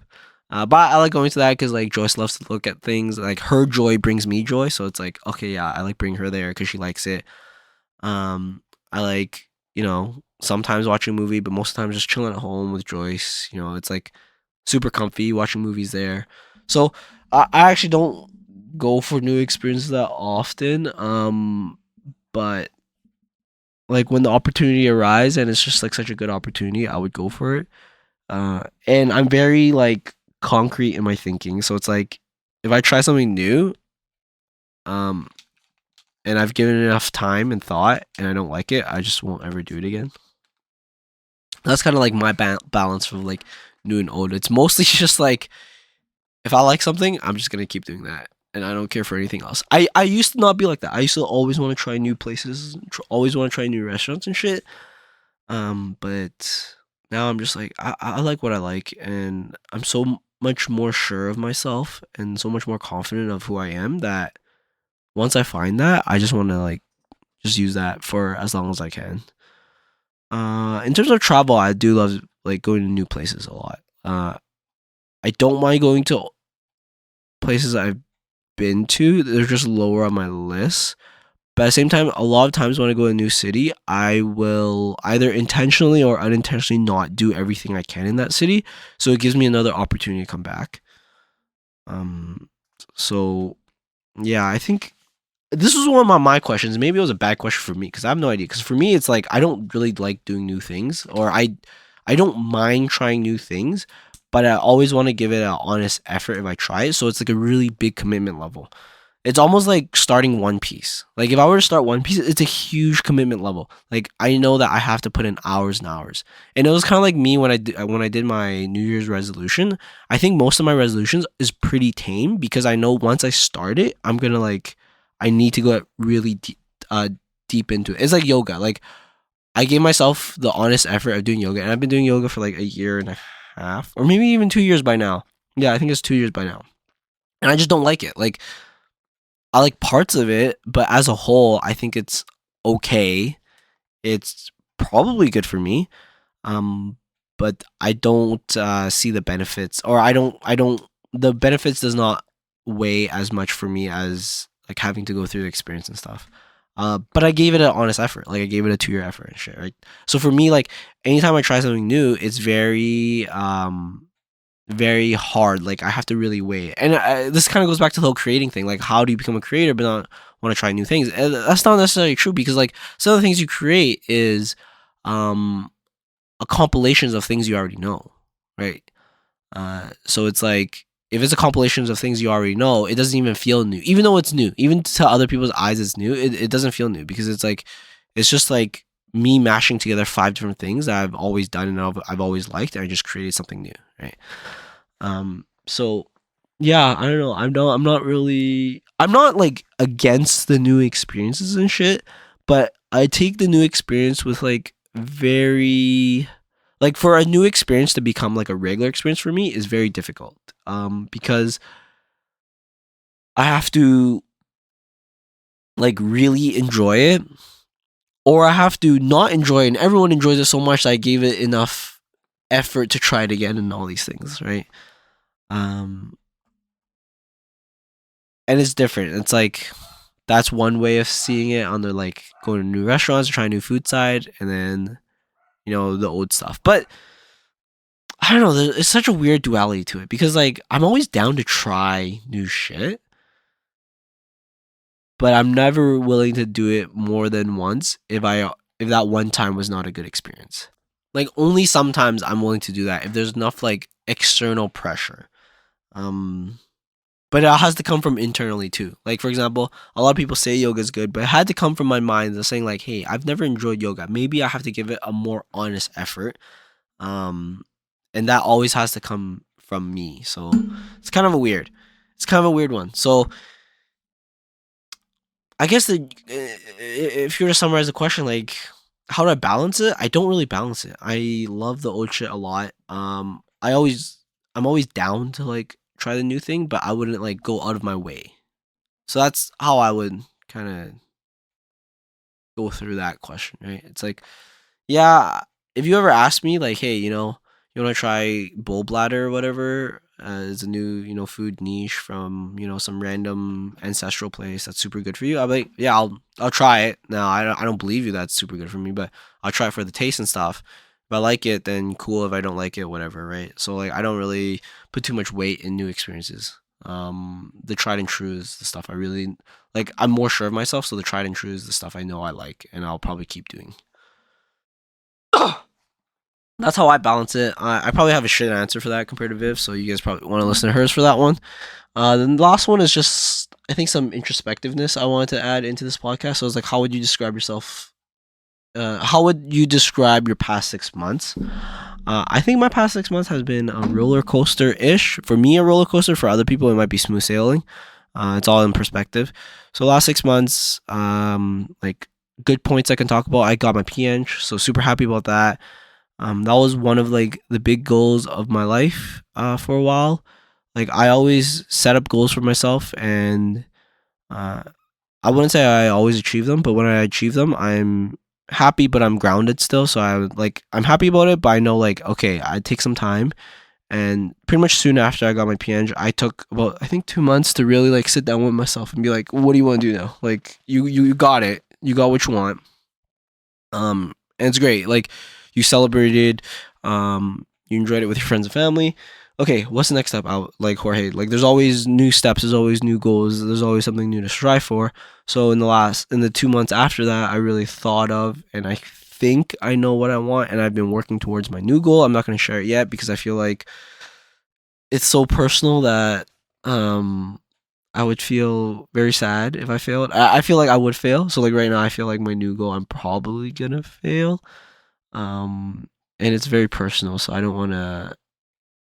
But I like going to that because like Joyce loves to look at things. Like her joy brings me joy, so it's like okay, yeah, I like bringing her there because she likes it. I like sometimes watching a movie, but most of the time just chilling at home with Joyce. It's like super comfy watching movies there. So I actually don't go for new experiences that often. But like when the opportunity arises and it's just like such a good opportunity, I would go for it. And I'm very like concrete in my thinking, so it's like if I try something new, um, and I've given it enough time and thought, and I don't like it, I just won't ever do it again. That's kind of like my balance for like new and old. It's mostly just like if I like something, I'm just gonna keep doing that, and I don't care for anything else. I used to not be like that. I used to always want to try new places, always want to try new restaurants and shit. But now I'm just like I like what I like, and I'm so much more sure of myself and so much more confident of who I am that once I find that, I just want to like just use that for as long as I can. In terms of travel, I do love like going to new places a lot. I don't mind going to places I've been to. They're just lower on my list. But at the same time, a lot of times when I go to a new city, I will either intentionally or unintentionally not do everything I can in that city. So it gives me another opportunity to come back. Um, so yeah, I think this was one of my questions. Maybe it was a bad question for me because I have no idea. Because for me, it's like I don't really like doing new things, or I don't mind trying new things, but I always want to give it an honest effort if I try it. So it's like a really big commitment level. It's almost like starting One Piece. Like if I were to start One Piece, it's a huge commitment level. Like I know that I have to put in hours and hours. And it was kind of like me when I did my New Year's resolution. I think most of my resolutions is pretty tame because I know once I start it, I'm gonna like I need to go really deep into it. It's like yoga. Like I gave myself the honest effort of doing yoga, and I've been doing yoga for like a year and a half, or maybe even 2 years by now. Yeah, I think it's 2 years by now, and I just don't like it. Like I like parts of it, but as a whole, I think it's okay. It's probably good for me. Um, but I don't see the benefits, or I don't. The benefits does not weigh as much for me as like having to go through the experience and stuff. But I gave it an honest effort. Like I gave it a 2 year effort and shit, right? So for me, like anytime I try something new, it's very hard. Like I have to really weigh it. And this kind of goes back to the whole creating thing. Like, how do you become a creator but not want to try new things? And that's not necessarily true because like some of the things you create is um a compilations of things you already know, right? So it's like if it's a compilations of things you already know, it doesn't even feel new, even though it's new. Even to other people's eyes, it's new. It doesn't feel new because it's like it's just like me mashing together 5 different things that I've always done and I've always liked, and I just created something new, right? So yeah, I don't know. I'm not like against the new experiences and shit, but I take the new experience with like very like for a new experience to become like a regular experience for me is very difficult. Because I have to like really enjoy it, or I have to not enjoy it and everyone enjoys it so much that I gave it enough effort to try it again and all these things, right? Um and it's different. It's like that's one way of seeing it on the like going to new restaurants, trying new food side, and then the old stuff. But I don't know. It's such a weird duality to it because like I'm always down to try new shit, but I'm never willing to do it more than once if that one time was not a good experience. Like only sometimes I'm willing to do that if there's enough like external pressure. Um but it has to come from internally too. Like for example, a lot of people say yoga is good, but it had to come from my mind and saying like, "Hey, I've never enjoyed yoga. Maybe I have to give it a more honest effort." Um and that always has to come from me. So it's kind of a weird. It's kind of a weird one. So I guess if you were to summarize the question, like, how do I balance it? I don't really balance it. I love the old shit a lot. I'm always down to like try the new thing, but I wouldn't like go out of my way. So that's how I would kind of go through that question, right? It's like, yeah, if you ever ask me, like, hey, you want to try bull bladder or whatever, it's a new, food niche from, some random ancestral place that's super good for you. I'll be like, yeah, I'll try it. Now, I don't believe you that's super good for me, but I'll try it for the taste and stuff. If I like it, then cool. If I don't like it, whatever, right? So, like, I don't really put too much weight in new experiences. The tried and true is the stuff I really like. I'm more sure of myself, so the tried and true is the stuff I know I like, and I'll probably keep doing. That's how I balance it. I probably have a shit answer for that compared to Viv, so you guys probably want to listen to hers for that one. Then the last one is just, I think, some introspectiveness I wanted to add into this podcast. So I was like, how would you describe yourself? How would you describe your past 6 months? I think my past 6 months has been a roller coaster ish. For me, a roller coaster. For other people, it might be smooth sailing. It's all in perspective. So last 6 months, like good points I can talk about. I got my PN, so super happy about that. That was one of like the big goals of my life for a while. Like I always set up goals for myself, and uh, I wouldn't say I always achieve them, but when I achieve them, I'm happy, but I'm grounded still. So I'm happy about it, but I know like okay, I take some time, and pretty much soon after I got my PNG, I took about I think 2 months to really like sit down with myself and be like, what do you want to do now? Like you got it, you got what you want. And it's great. Like you celebrated, you enjoyed it with your friends and family. Okay, what's the next step out? Like Jorge, like there's always new steps, there's always new goals, there's always something new to strive for. So in the 2 months after that, I really thought of, and I think I know what I want, and I've been working towards my new goal. I'm not going to share it yet because I feel like it's so personal that I would feel very sad if I failed. I feel like I would fail. So like right now, I feel like my new goal, I'm probably gonna fail. And it's very personal, so I don't want to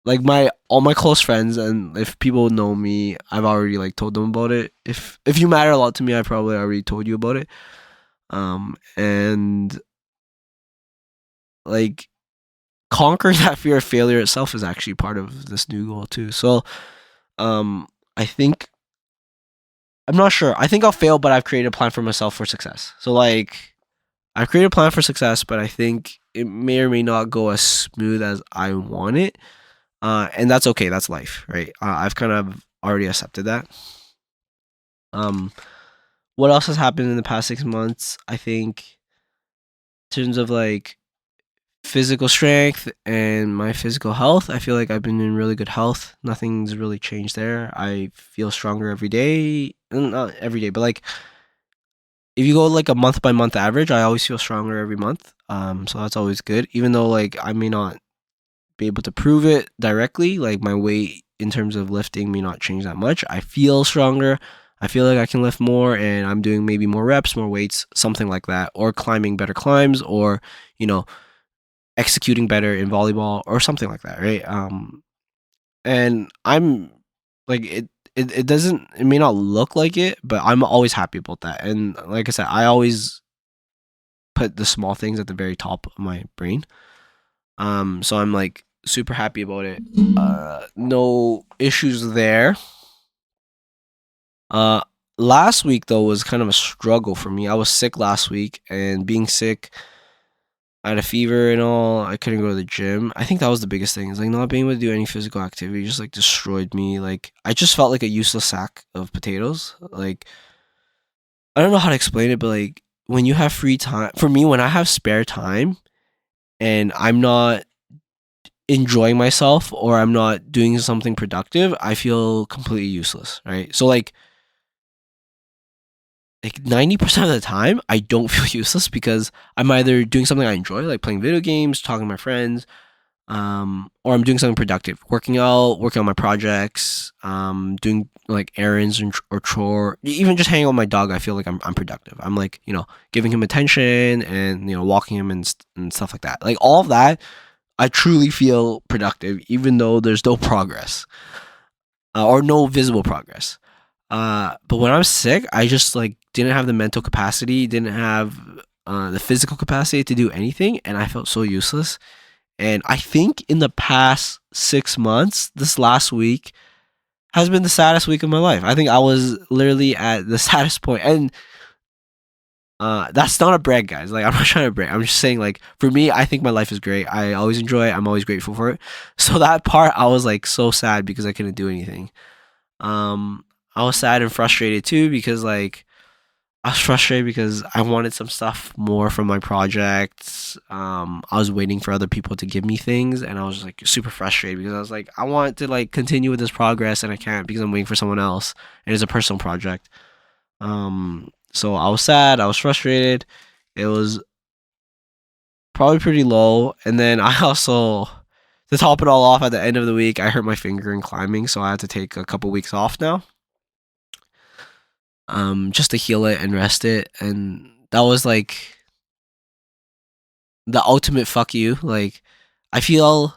like my all my close friends, and if people know me, I've already like told them about it. If you matter a lot to me, I probably already told you about it. And like conquering that fear of failure itself is actually part of this new goal too. So I think I'm not sure. I think I'll fail, but I've created a plan for myself for success. So like I've created a plan for success, but I think it may or may not go as smooth as I want it. And that's okay. That's life, right? I've kind of already accepted that. Um, what else has happened in the past 6 months? I think in terms of like physical strength and my physical health, I feel like I've been in really good health. Nothing's really changed there. I feel stronger every day. Not every day, but like if you go like a month by month average, I always feel stronger every month. So that's always good. Even though like I may not be able to prove it directly, like my weight in terms of lifting may not change that much. I feel stronger. I feel like I can lift more, and I'm doing maybe more reps, more weights, something like that, or climbing better climbs, or you know, executing better in volleyball, or something like that, right? And I'm like it doesn't it may not look like it, but I'm always happy about that. And like I said, I always put the small things at the very top of my brain. So I'm like super happy about it. No issues there. Uh Last week though was kind of a struggle for me. I was sick last week, and being sick, I had a fever and all. I couldn't go to the gym. I think that was the biggest thing. Is like not being able to do any physical activity just like destroyed me. Like I just felt like a useless sack of potatoes. Like I don't know how to explain it, but like when you have free time, for me, when I have spare time and I'm not enjoying myself or I'm not doing something productive, I feel completely useless, right? So like 90% of the time I don't feel useless because I'm either doing something I enjoy, like playing video games, talking to my friends, or I'm doing something productive, working out, working on my projects, doing like errands or chore, even just hanging out with my dog. I feel like I'm productive. I'm like, giving him attention and, walking him and stuff like that. Like all of that, I truly feel productive, even though there's no progress or no visible progress. But when I was sick, I just like didn't have the mental capacity, didn't have the physical capacity to do anything, and I felt so useless. And I think in the past 6 months, this last week has been the saddest week of my life. I think I was literally at the saddest point. And that's not a brag, guys. Like, I'm not trying to brag. I'm just saying, like, for me, I think my life is great. I always enjoy it. I'm always grateful for it. So that part, I was like so sad because I couldn't do anything. Um, I was sad and frustrated too because like I was frustrated because I wanted some stuff more from my projects. I was waiting for other people to give me things, and I was like super frustrated because I was like, I want to like continue with this progress, and I can't because I'm waiting for someone else, and it's a personal project. So I was sad. I was frustrated. It was probably pretty low, and then I also, to top it all off, at the end of the week, I hurt my finger in climbing, so I had to take a couple weeks off now, just to heal it and rest it, and that was like the ultimate fuck you. Like, I feel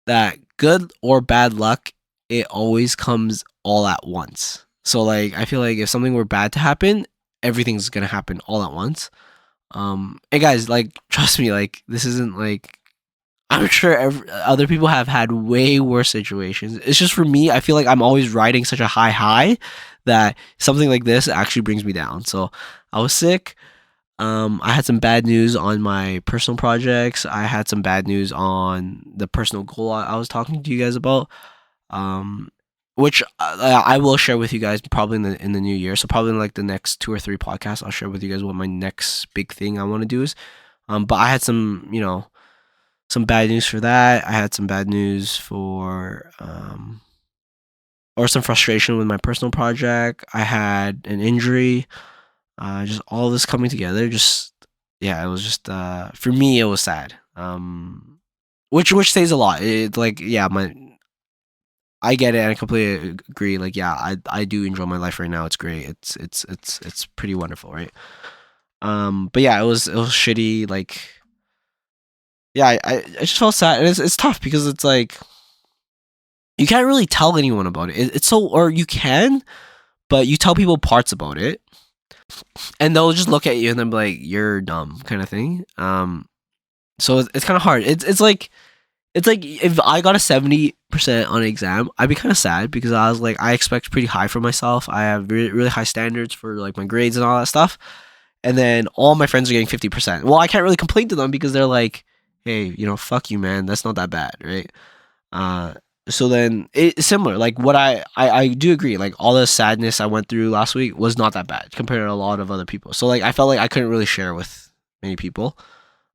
that good or bad luck, it always comes all at once. So like, I feel like if something were bad to happen, everything's gonna happen all at once. And guys, like, trust me, like, this isn't like, I'm sure other people have had way worse situations. It's just for me, I feel like I'm always riding such a high that something like this actually brings me down. So I was sick. I had some bad news on my personal projects. I had some bad news on the personal goal I was talking to you guys about, um, which I will share with you guys probably in the new year. So probably in like the next 2 or 3 podcasts, I'll share with you guys what my next big thing I want to do is. But I had some bad news for that. I had some bad news for or some frustration with my personal project. I had an injury. Just all this coming together. Just yeah, it was just for me it was sad. Which says a lot. It like yeah, my I get it and I completely agree. Like yeah, I do enjoy my life right now. It's great. It's pretty wonderful, right? But yeah, it was shitty. Like yeah, I just felt sad, and it's tough because it's like you can't really tell anyone about it. It's so, or you can, but you tell people parts about it, and they'll just look at you and then be like, "You're dumb," kind of thing. So it's kind of hard. It's like if I got a 70% on an exam, I'd be kind of sad because I was like, I expect pretty high for myself. I have really high standards for like my grades and all that stuff. And then all my friends are getting 50%. Well, I can't really complain to them because they're like, hey, fuck you, man. That's not that bad, right? Uh, so then it's similar. Like what I do agree. Like all the sadness I went through last week was not that bad compared to a lot of other people. So like I felt like I couldn't really share with many people.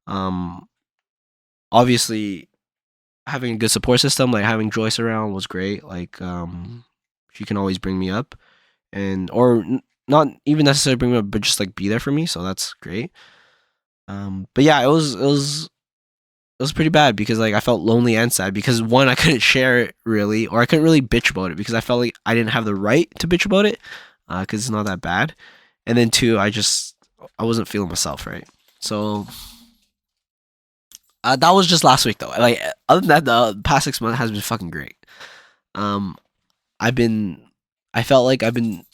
Um, Obviously having a good support system, like having Joyce around was great. Like she can always bring me up and or not even necessarily bring me up, but just like be there for me. So that's great. But yeah, it was pretty bad because like I felt lonely and sad because one I couldn't share it really, or I couldn't really bitch about it because I felt like I didn't have the right to bitch about it because it's not that bad, and then two I wasn't feeling myself right. So that was just last week though. Like other than that, the past 6 months has been fucking great. Um, I've been I felt like I've been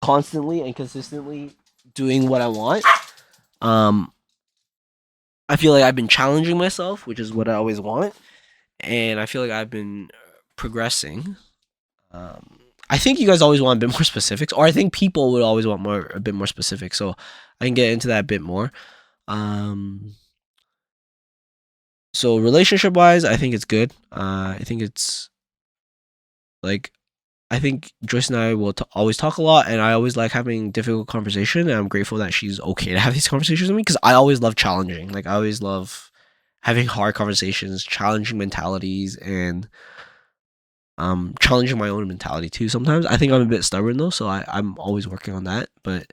constantly and consistently doing what I want. Um, I feel like I've been challenging myself, which is what I always want, and I feel like I've been progressing. I think you guys always want a bit more specifics, or I think people would always want a bit more specific. So I can get into that a bit more. Um, so relationship wise, I think it's good. I think it's like I think Joyce and I will always talk a lot, and I always like having difficult conversation. And I'm grateful that she's okay to have these conversations with me because I always love challenging. Like I always love having hard conversations, challenging mentalities, and challenging my own mentality too. Sometimes I think I'm a bit stubborn though, so I'm always working on that. But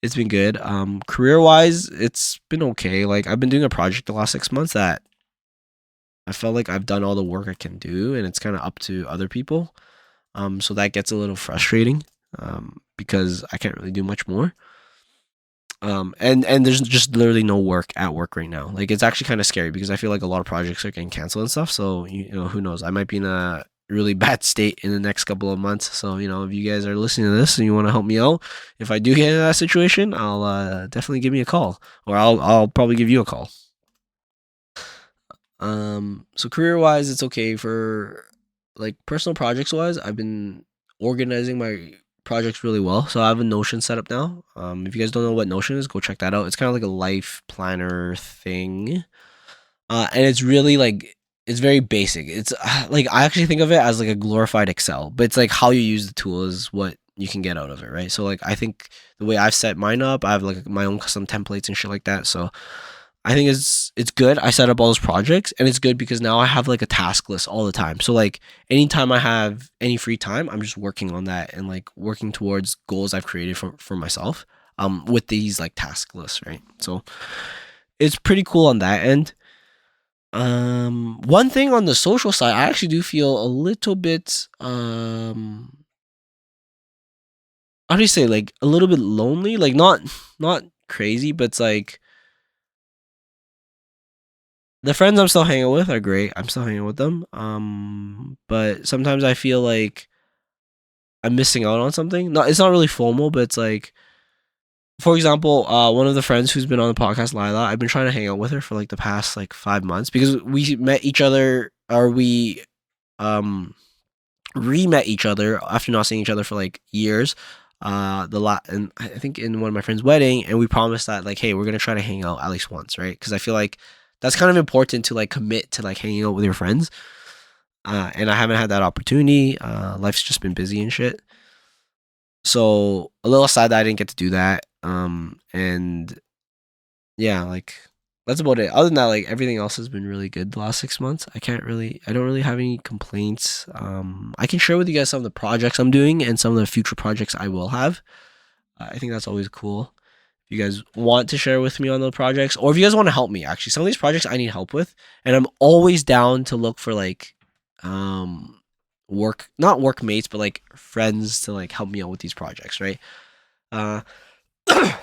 it's been good. Career wise, it's been okay. Like I've been doing a project the last 6 months that I felt like I've done all the work I can do, and it's kind of up to other people. So that gets a little frustrating because I can't really do much more. And there's just literally no work at work right now. Like it's actually kind of scary because I feel like a lot of projects are getting canceled and stuff. So you know, who knows? I might be in a really bad state in the next couple of months. So you know, if you guys are listening to this and you want to help me out, if I do get in that situation, I'll definitely give me a call, or I'll probably give you a call. So career wise, it's okay. For like personal projects wise, I've been organizing my projects really well. So I have a Notion set up now. If you guys don't know what Notion is, go check that out. It's kind of like a life planner thing. And it's really like it's very basic. It's like I actually think of it as like a glorified Excel, but it's like how you use the tool is what you can get out of it, right? So like I think the way I've set mine up, I have like my own custom templates and shit like that. So I think it's good. I set up all those projects, and it's good because now I have like a task list all the time. So like anytime I have any free time, I'm just working on that and like working towards goals I've created for myself. With these like task lists, right? So it's pretty cool on that end. One thing on the social side, I actually do feel a little bit how do you say, like a little bit lonely, like not crazy, but it's like the friends I'm still hanging with are great. I'm still hanging with them. But sometimes I feel like I'm missing out on something. No, it's not really FOMO, but it's like, for example, one of the friends who's been on the podcast, Lila, I've been trying to hang out with her for like the past like 5 months because we met each other, or we um re-met each other after not seeing each other for like years. And I think in one of my friend's wedding, and we promised that like, hey, we're gonna try to hang out at least once, right? Because I feel like that's kind of important to like commit to like hanging out with your friends. And I haven't had that opportunity. Life's just been busy and shit. So a little sad that I didn't get to do that. And yeah, like that's about it. Other than that, like everything else has been really good the last 6 months. I don't really have any complaints. I can share with you guys some of the projects I'm doing and some of the future projects I will have. I think that's always cool. If you guys want to share with me on the projects, or if you guys want to help me, actually, some of these projects I need help with, and I'm always down to look for like, work not workmates, but like friends to like help me out with these projects, right? Uh,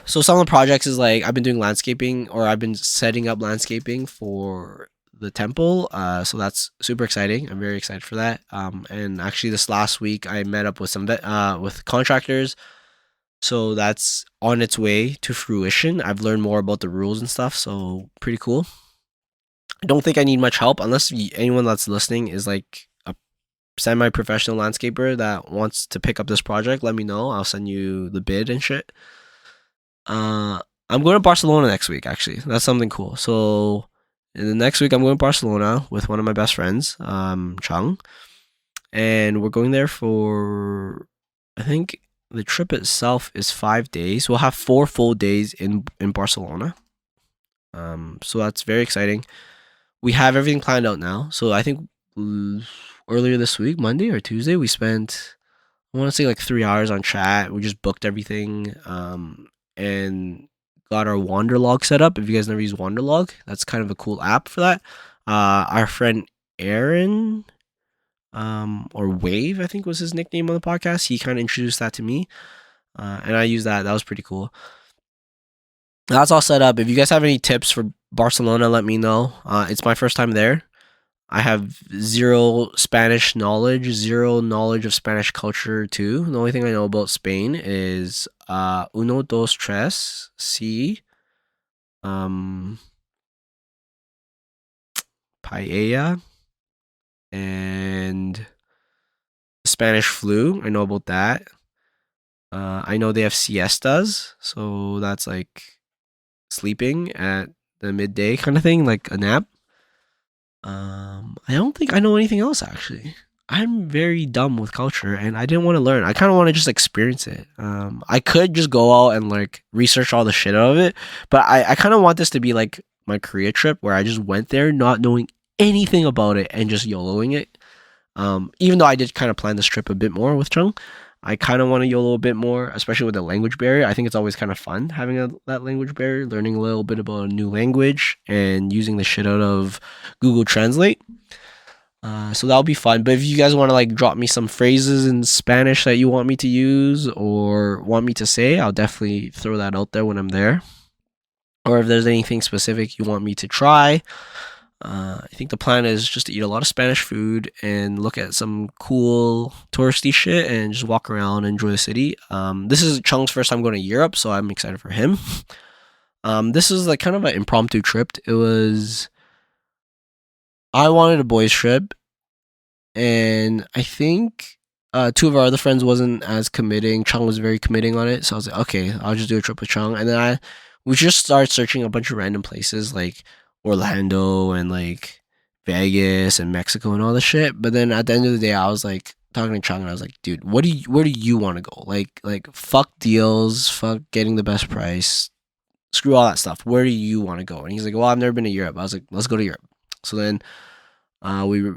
so some of the projects is like I've been doing landscaping, or I've been setting up landscaping for the temple. So that's super exciting. I'm very excited for that. And actually this last week I met up with some with contractors. So that's on its way to fruition. I've learned more about the rules and stuff, so pretty cool. I don't think I need much help unless anyone that's listening is like a semi-professional landscaper that wants to pick up this project. Let me know. I'll send you the bid and shit. I'm going to Barcelona next week. Actually, that's something cool. So in the next week, I'm going to Barcelona with one of my best friends, Chung, and we're going there for, I think the trip itself is 5 days. We'll have 4 full days in Barcelona. So that's very exciting. We have everything planned out now. So I think earlier this week, Monday or Tuesday, we spent, I want to say like 3 hours on chat. We just booked everything, and got our Wanderlog set up. If you guys never use Wanderlog, that's kind of a cool app for that. Our friend Aaron, or Wave, I think was his nickname on the podcast. He kind of introduced that to me, and I used that. That was pretty cool. That's all set up. If you guys have any tips for Barcelona, let me know. It's my first time there. I have zero Spanish knowledge, zero knowledge of Spanish culture too. The only thing I know about Spain is uno, dos, tres, si, um, paella, and Spanish flu. I know about that. I know they have siestas, so that's like sleeping at the midday kind of thing, like a nap. I don't think I know anything else actually. I'm very dumb with culture, and I didn't want to learn. I kind of want to just experience it. I could just go out and like research all the shit out of it, but I kind of want this to be like my Korea trip where I just went there not knowing anything about it and just YOLOing it. Even though I did kind of plan this trip a bit more with Chung, I kind of want to YOLO a bit more, especially with the language barrier. I think it's always kind of fun having that language barrier, learning a little bit about a new language and using the shit out of Google Translate. So that'll be fun. But if you guys want to like drop me some phrases in Spanish that you want me to use or want me to say, I'll definitely throw that out there when I'm there. Or if there's anything specific you want me to try, I think the plan is just to eat a lot of Spanish food and look at some cool touristy shit and just walk around and enjoy the city. This is Chung's first time going to Europe, so I'm excited for him. This is like kind of an impromptu trip. I wanted a boys trip, and I think two of our other friends wasn't as committing. Chung was very committing on it, so I was like, okay, I'll just do a trip with Chung. And then we just started searching a bunch of random places like Orlando and like Vegas and Mexico and all this shit. But then at the end of the day, I was like talking to Chung, and I was like, dude, where do you want to go? Like fuck deals, fuck getting the best price, screw all that stuff. Where do you want to go? And he's like, well, I've never been to Europe. I was like, let's go to Europe. So then we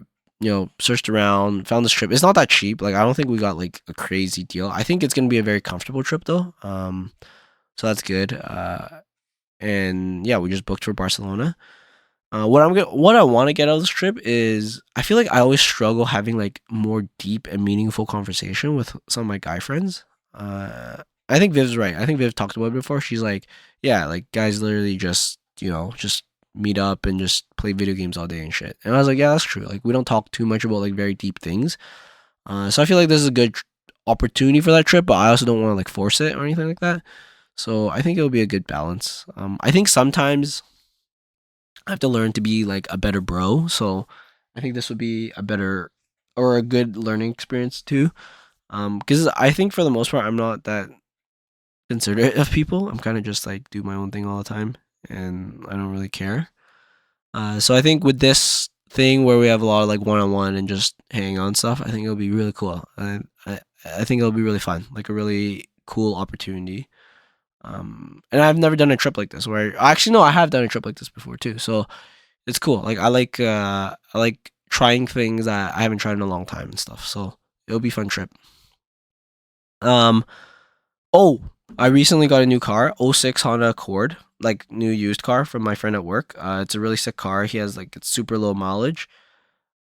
searched around, found this trip. It's not that cheap. Like I don't think we got like a crazy deal. I think it's gonna be a very comfortable trip though. So that's good. And yeah, we just booked for Barcelona. What I want to get out of this trip is I feel like I always struggle having like more deep and meaningful conversation with some of my guy friends. I think Viv's right. I think Viv talked about it before. She's like, yeah, like guys literally just just meet up and just play video games all day and shit. And I was like, yeah, that's true. Like we don't talk too much about like very deep things. So I feel like this is a good opportunity for that trip, but I also don't want to like force it or anything like that. So I think it'll be a good balance. I think sometimes I have to learn to be like a better bro. So I think this would be a better or a good learning experience too. Because I think for the most part, I'm not that considerate of people. I'm kind of just like do my own thing all the time, and I don't really care. So I think with this thing where we have a lot of like one-on-one and just hanging on stuff, I think it'll be really cool. I think it'll be really fun, like a really cool opportunity. And I've never done a trip like this. Where actually no, I have done a trip like this before too. So it's cool. Like I like trying things that I haven't tried in a long time and stuff. So it'll be a fun trip. Um. Oh, I recently got a new car, '06 Honda Accord, like new used car from my friend at work. It's a really sick car. He has like it's super low mileage.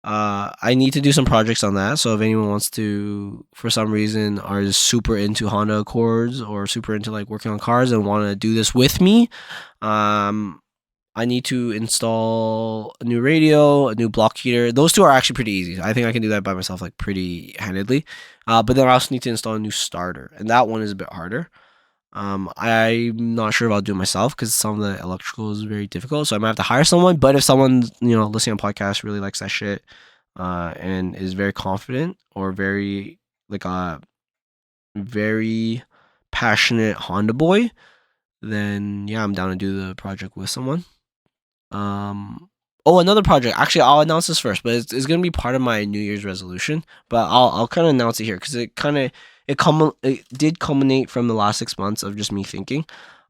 I need to do some projects on that. So if anyone wants to, for some reason, are super into Honda Accords or super into like working on cars and want to do this with me, I need to install a new radio, a new block heater. Those two are actually pretty easy. I think I can do that by myself, like pretty handedly. But then I also need to install a new starter, and that one is a bit harder. I'm not sure if I'll do it myself because some of the electrical is very difficult, so I might have to hire someone. But if someone listening on podcast really likes that shit, and is very confident or very like a very passionate Honda boy, then yeah, I'm down to do the project with someone. Oh, another project. Actually, I'll announce this first, but it's gonna be part of my New Year's resolution. But I'll kind of announce it here because it did culminate from the last 6 months of just me thinking.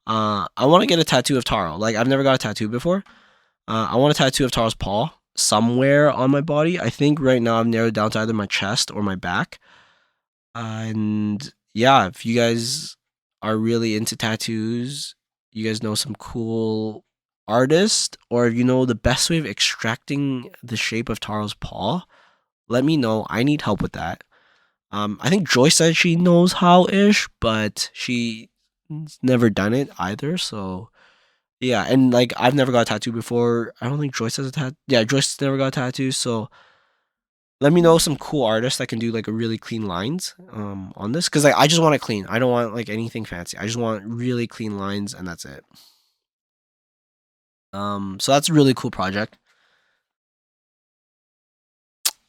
I want to get a tattoo of Taro. Like I've never got a tattoo before. I want a tattoo of Taro's paw somewhere on my body. I think right now I've narrowed down to either my chest or my back. And yeah, if you guys are really into tattoos, you guys know some cool artist, or if you know the best way of extracting the shape of Taro's paw, let me know. I need help with that. I think Joy said she knows how ish, but she's never done it either. So yeah, and like I've never got a tattoo before. I don't think Joyce has a tattoo. Yeah, Joyce never got a tattoo. So let me know some cool artists that can do like a really clean lines on this, because like I just want it clean. I don't want like anything fancy. I just want really clean lines, and that's it. So that's a really cool project.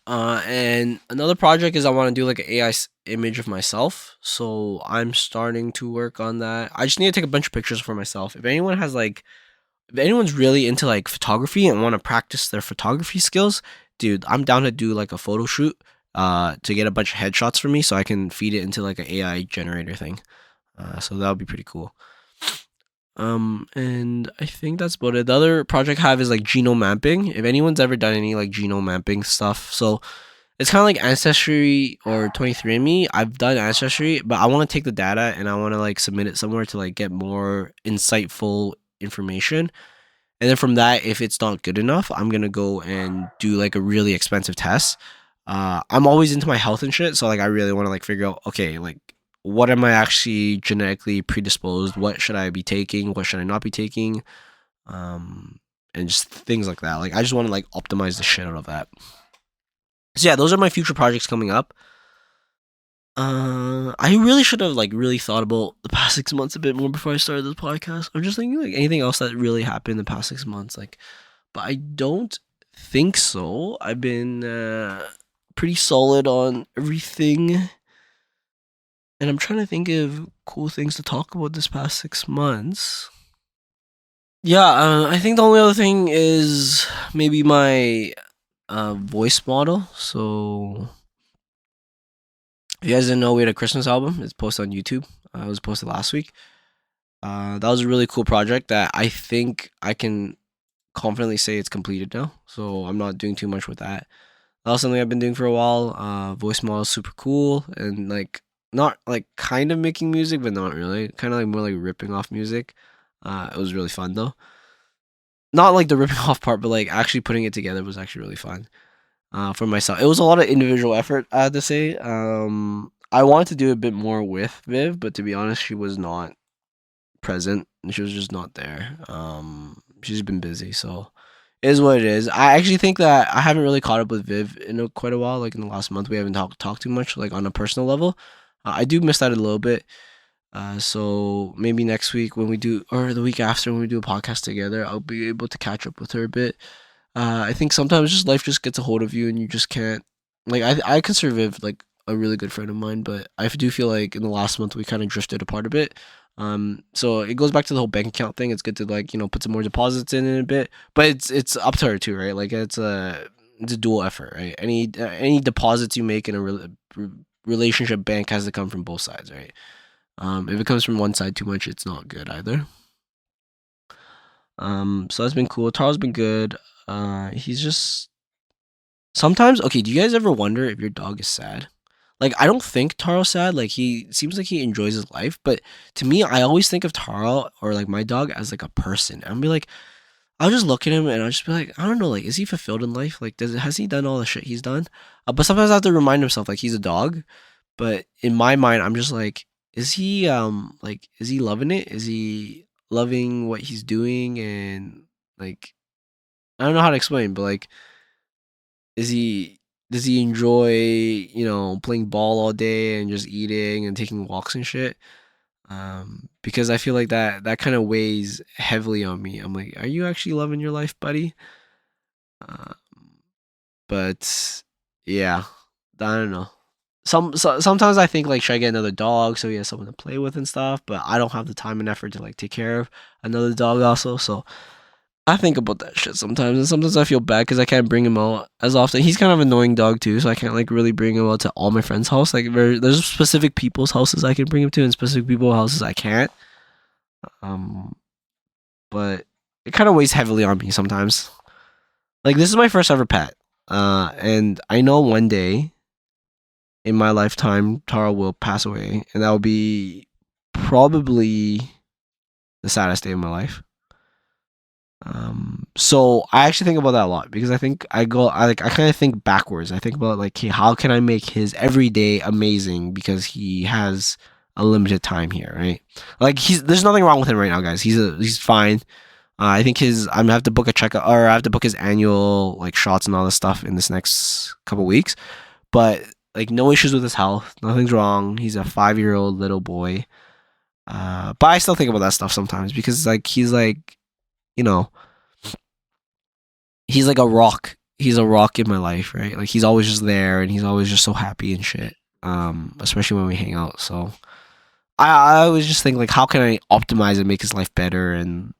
And another project is I want to do like an AI image of myself. So I'm starting to work on that. I just need to take a bunch of pictures for myself. If anyone's really into like photography and want to practice their photography skills, dude, I'm down to do like a photo shoot. to get a bunch of headshots for me, so I can feed it into like an AI generator thing. So that would be pretty cool. And I think that's about it. The other project I have is like genome mapping. If anyone's ever done any like genome mapping stuff, so it's kind of like Ancestry or 23andMe. I've done Ancestry, but I want to take the data and I want to like submit it somewhere to like get more insightful information. And then from that, if it's not good enough, I'm gonna go and do like a really expensive test. I'm always into my health and shit, so like I really want to like figure out, okay, like what am I actually genetically predisposed? What should I be taking? What should I not be taking? And just things like that. Like I just want to like optimize the shit out of that. So yeah, those are my future projects coming up. I really should have like really thought about the past 6 months a bit more before I started this podcast. I'm just thinking like anything else that really happened in the past 6 months, like, but I don't think so. I've been pretty solid on everything, and I'm trying to think of cool things to talk about this past 6 months. Yeah, I think the only other thing is maybe my voice model. So if you guys didn't know, we had a Christmas album. It's posted on YouTube. It was posted last week. That was a really cool project that I think I can confidently say it's completed now. So I'm not doing too much with that. That was something I've been doing for a while. Voice model is super cool and like not like kind of making music, but not really. Kind of like more like ripping off music. It was really fun though. Not like the ripping off part, but like actually putting it together was actually really fun. For myself, it was a lot of individual effort. I had to say. I wanted to do a bit more with Viv, but to be honest, she was not present. She was just not there. She's been busy, so it is what it is. I actually think that I haven't really caught up with Viv in quite a while. Like in the last month, we haven't talked too much, like on a personal level. I do miss that a little bit. So maybe next week when we do, or the week after when we do a podcast together, I'll be able to catch up with her a bit. I think sometimes just life just gets a hold of you and you just can't. Like I consider Viv like a really good friend of mine, but I do feel like in the last month we kind of drifted apart a bit. So it goes back to the whole bank account thing. It's good to like put some more deposits in a bit, but it's up to her too, right? Like it's a dual effort, right? Any deposits you make in a relationship bank has to come from both sides, right? If it comes from one side too much, it's not good either. So that's been cool. Tarl's been good. He's just sometimes okay. Do you guys ever wonder if your dog is sad? Like I don't think Tarl's sad. Like he seems like he enjoys his life, but to me, I always think of Tarl or like my dog as like a person. I'll be like, I'll just look at him and I'll just be like, I don't know, like is he fulfilled in life? Like has he done all the shit he's done? But sometimes I have to remind himself like he's a dog. But in my mind, I'm just like, is he loving it? Is he loving what he's doing? And like I don't know how to explain, but like is he does he enjoy, playing ball all day and just eating and taking walks and shit? Because I feel like that kind of weighs heavily on me. I'm like, are you actually loving your life, buddy? Um, but yeah, I don't know. Sometimes I think like should I get another dog so he has someone to play with and stuff, but I don't have the time and effort to like take care of another dog also. So I think about that shit sometimes, and sometimes I feel bad because I can't bring him out as often. He's kind of an annoying dog too, so I can't like really bring him out to all my friends' house. Like there's specific people's houses I can bring him to, and specific people's houses I can't. Um, but it kind of weighs heavily on me sometimes. Like this is my first ever pet, and I know one day in my lifetime Tara will pass away, and that will be probably the saddest day of my life. So I actually think about that a lot because I kind of think backwards. I think about like, hey, how can I make his everyday amazing because he has a limited time here, right? Like there's nothing wrong with him right now, guys. He's fine. I think I'm gonna have to book a checkup or I have to book his annual like shots and all this stuff in this next couple weeks. But like no issues with his health, nothing's wrong. He's a 5-year-old little boy. But I still think about that stuff sometimes because like he's like, you know, he's like a rock. He's a rock in my life, right? Like he's always just there and he's always just so happy and shit. Especially when we hang out. So I always just think like how can I optimize and make his life better and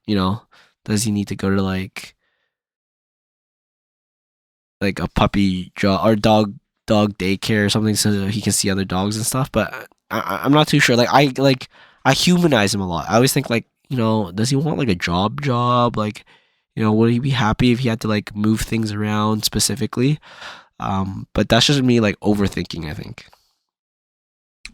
does he need to go to like a puppy job or dog dog daycare or something so that he can see other dogs and stuff. But I'm not too sure. I humanize him a lot. I always think like, does he want like a job? Like, would he be happy if he had to like move things around specifically? But that's just me like overthinking, I think.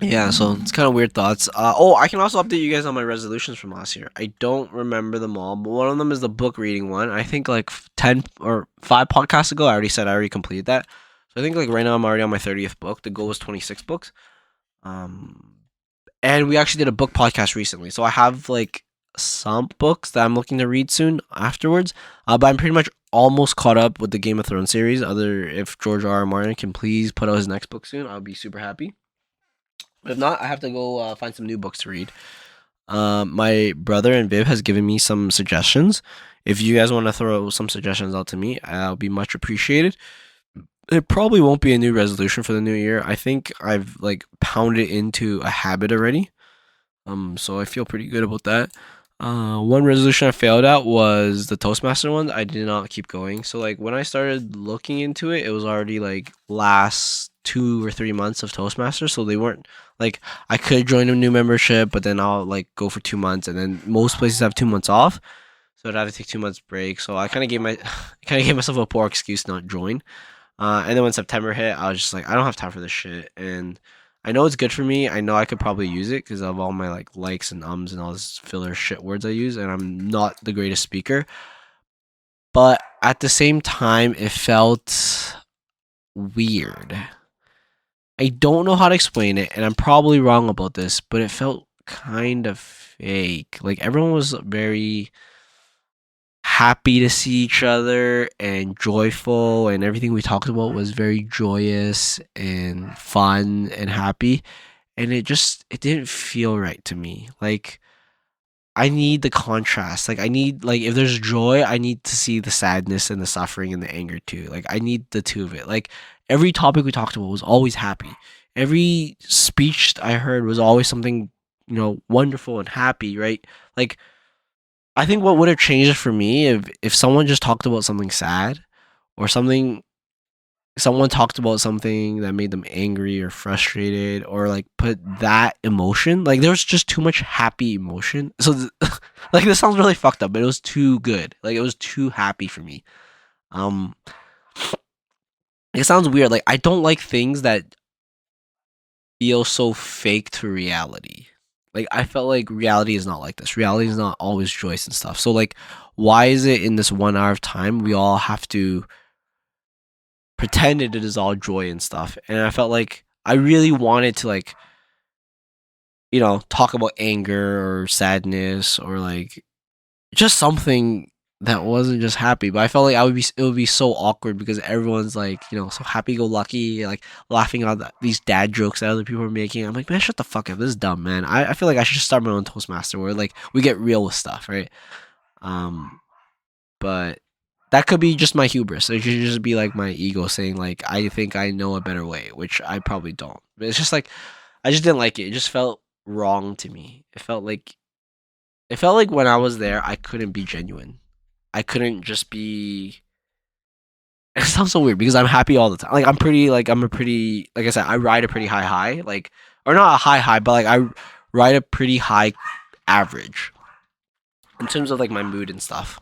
Yeah, so it's kind of weird thoughts. I can also update you guys on my resolutions from last year. I don't remember them all, but one of them is the book reading one. I think like 10 or 5 podcasts ago, I already said I already completed that. So I think like right now I'm already on my 30th book. The goal was 26 books. Um, and we actually did a book podcast recently. So I have like some books that I'm looking to read soon afterwards. But I'm pretty much almost caught up with the Game of Thrones series. If George R. R. Martin can please put out his next book soon, I'll be super happy. But if not, I have to go find some new books to read. My brother and Viv has given me some suggestions. If you guys want to throw some suggestions out to me, I'll be much appreciated. It probably won't be a new resolution for the new year. I think I've like pounded into a habit already. So I feel pretty good about that. One resolution I failed at was the Toastmaster one. I did not keep going. So like when I started looking into it, it was already like last 2 or 3 months of Toastmaster. So they weren't like I could join a new membership, but then I'll like go for 2 months, and then most places have 2 months off. So I'd have to take 2 months break. So I kind of kind of gave myself a poor excuse not join. And then when September hit, I was just like, I don't have time for this shit. And I know it's good for me. I know I could probably use it because of all my like likes and ums and all this filler shit words I use. And I'm not the greatest speaker. But at the same time, it felt weird. I don't know how to explain it, and I'm probably wrong about this, but it felt kind of fake. Like everyone was very happy to see each other and joyful, and everything we talked about was very joyous and fun and happy, and it didn't feel right to me. Like I need the contrast. Like I need like if there's joy, I need to see the sadness and the suffering and the anger too. Like I need the two of it. Like every topic we talked about was always happy. Every speech I heard was always something, wonderful and happy, right? Like I think what would have changed it for me if someone just talked about something sad, or someone talked about something that made them angry or frustrated, or like put that emotion, like there was just too much happy emotion. So like this sounds really fucked up, but it was too good. Like it was too happy for me. Um it sounds weird. Like I don't like things that feel so fake to reality. Like I felt like reality is not like this. Reality is not always joyous and stuff. So like why is it in this 1 hour of time we all have to pretend it is all joy and stuff? And I felt like I really wanted to like, talk about anger or sadness or like just something that wasn't just happy. But I felt like it would be so awkward because everyone's like, so happy go lucky, like laughing at these dad jokes that other people are making. I'm like, man, shut the fuck up. This is dumb, man. I feel like I should just start my own Toastmaster where like we get real with stuff, right? Um, but that could be just my hubris. It could just be like my ego saying like I think I know a better way, which I probably don't. But it's just like I just didn't like it. It just felt wrong to me. It felt like when I was there, I couldn't be genuine. I couldn't just be. It sounds so weird because I'm happy all the time. Like like I said, I ride a pretty high, like or not a high, but like I ride a pretty high average in terms of like my mood and stuff.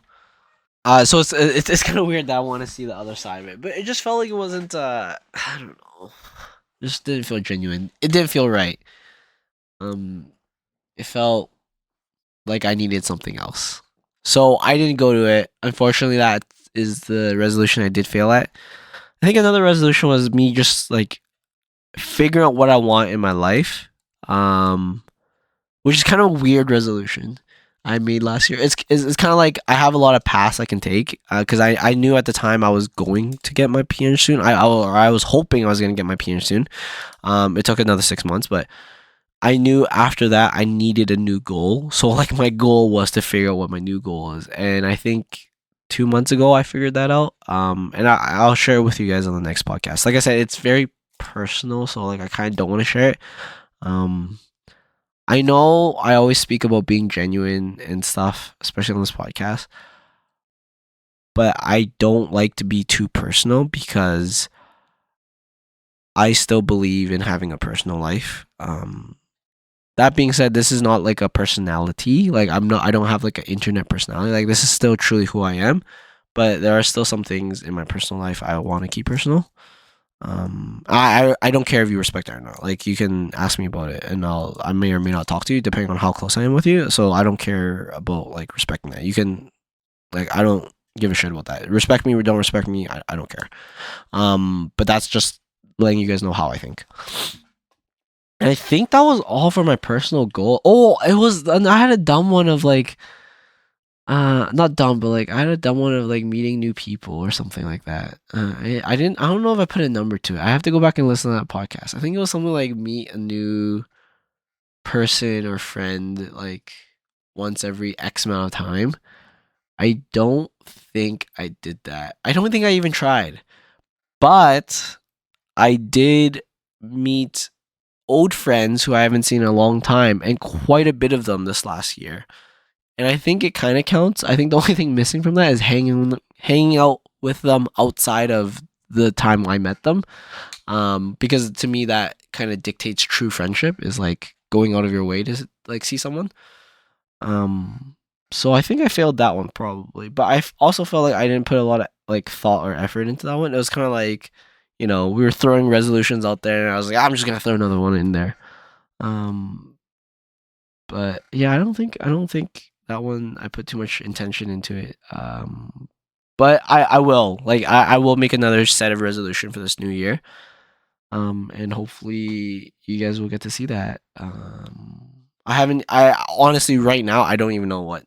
So it's kind of weird that I want to see the other side of it, but it just felt like it wasn't. I don't know. It just didn't feel genuine. It didn't feel right. Um, it felt like I needed something else. So I didn't go to it. Unfortunately, that is the resolution I did fail at. I think another resolution was me just like figuring out what I want in my life. Um, which is kind of a weird resolution I made last year. It's kind of like I have a lot of paths I can take because I knew at the time I was going to get my PN soon. I was hoping I was going to get my PN soon. It took another 6 months, but I knew after that I needed a new goal. So like my goal was to figure out what my new goal is, and I think 2 months ago I figured that out. And I'll share it with you guys on the next podcast. Like I said, it's very personal, so like I kind of don't want to share it. Um, I know I always speak about being genuine and stuff, especially on this podcast, but I don't like to be too personal because I still believe in having a personal life. That being said, this is not like a personality. Like I don't have like an internet personality. Like this is still truly who I am. But there are still some things in my personal life I want to keep personal. I don't care if you respect it or not. Like you can ask me about it, and I may or may not talk to you depending on how close I am with you. So I don't care about like respecting that. You can like I don't give a shit about that. Respect me or don't respect me, I don't care. But that's just letting you guys know how I think. And I think that was all for my personal goal. Oh, it was. I had a dumb one of like, not dumb, but like I had a dumb one of like meeting new people or something like that. I didn't. I don't know if I put a number to it. I have to go back and listen to that podcast. I think it was something like meet a new person or friend like once every X amount of time. I don't think I did that. I don't think I even tried. But I did meet old friends who I haven't seen in a long time, and quite a bit of them this last year. And I think it kind of counts. I think the only thing missing from that is hanging out with them outside of the time I met them. Because to me that kind of dictates true friendship is like going out of your way to like see someone. So I think I failed that one probably, but also felt like I didn't put a lot of like thought or effort into that one. It was kind of like, we were throwing resolutions out there, and I was like, I'm just gonna throw another one in there. Um, but yeah, I don't think that one I put too much intention into it. But I will like I will make another set of resolution for this new year. And hopefully you guys will get to see that. I honestly right now I don't even know what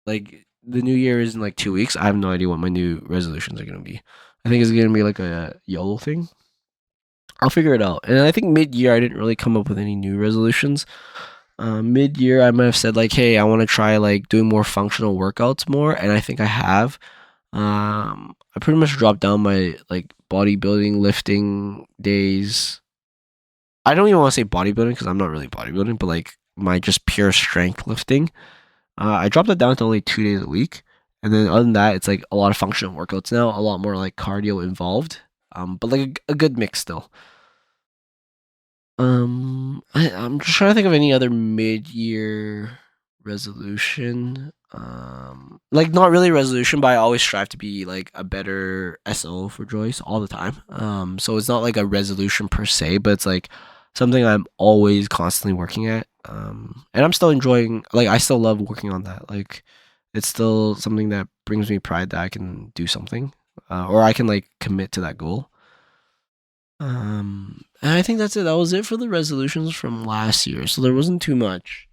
like the new year is in like 2 weeks. I have no idea what my new resolutions are gonna be. I think it's gonna be like a YOLO thing. I'll figure it out. And I think mid year I didn't really come up with any new resolutions. Mid year I might have said like, hey, I want to try like doing more functional workouts more, and I think I have. I pretty much dropped down my like bodybuilding lifting days. I don't even want to say bodybuilding because I'm not really bodybuilding, but like my just pure strength lifting. I dropped it down to only 2 days a week, and then other than that, it's like a lot of functional workouts now, a lot more like cardio involved. But like a good mix still. I'm just trying to think of any other mid-year resolution. Like not really resolution, but I always strive to be like a better SO for Joyce all the time. So it's not like a resolution per se, but it's like something I'm always constantly working at. And I'm still enjoying. Like I still love working on that. Like it's still something that brings me pride that I can do something, or I can like commit to that goal. And I think that's it. That was it for the resolutions from last year. So there wasn't too much.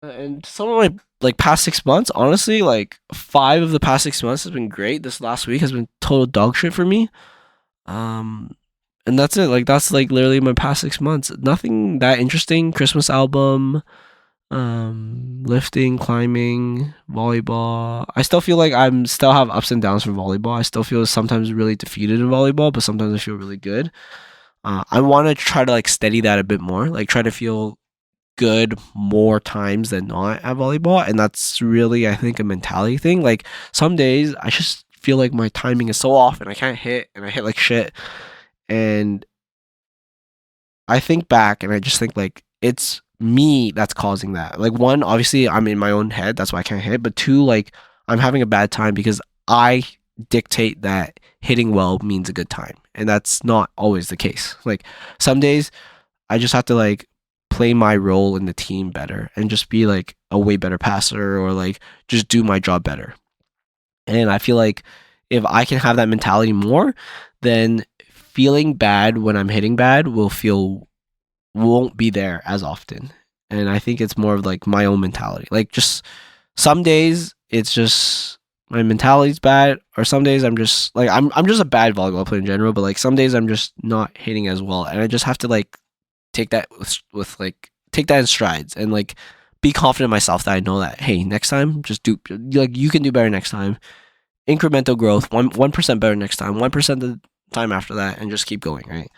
And some of my like past 6 months, honestly, like 5 of the past 6 months has been great. This last week has been total dog shit for me. Um, and that's it. Like that's like literally my past 6 months. Nothing that interesting. Christmas album, lifting, climbing, volleyball. I still feel like I'm still have ups and downs for volleyball. I still feel sometimes really defeated in volleyball, but sometimes I feel really good. I want to try to like steady that a bit more, like try to feel good more times than not at volleyball, and that's really I think a mentality thing. Like some days I just feel like my timing is so off and I can't hit and I hit like shit, and I think back and I just think like it's me that's causing that. Like one, obviously I'm in my own head, that's why I can't hit, but two, like I'm having a bad time because I dictate that hitting well means a good time, and that's not always the case. Like some days I just have to like play my role in the team better and just be like a way better passer or like just do my job better. And I feel like if I can have that mentality more, then feeling bad when I'm hitting bad won't be there as often. And I think it's more of like my own mentality. Like just some days it's just my mentality's bad, or some days I'm just like I'm just a bad volleyball player in general, but like some days I'm just not hitting as well, and I just have to like take that with like take that in strides and like be confident in myself that I know that hey, next time just do like you can do better next time. Incremental growth, 1% better next time, 1% the time after that, and just keep going, right?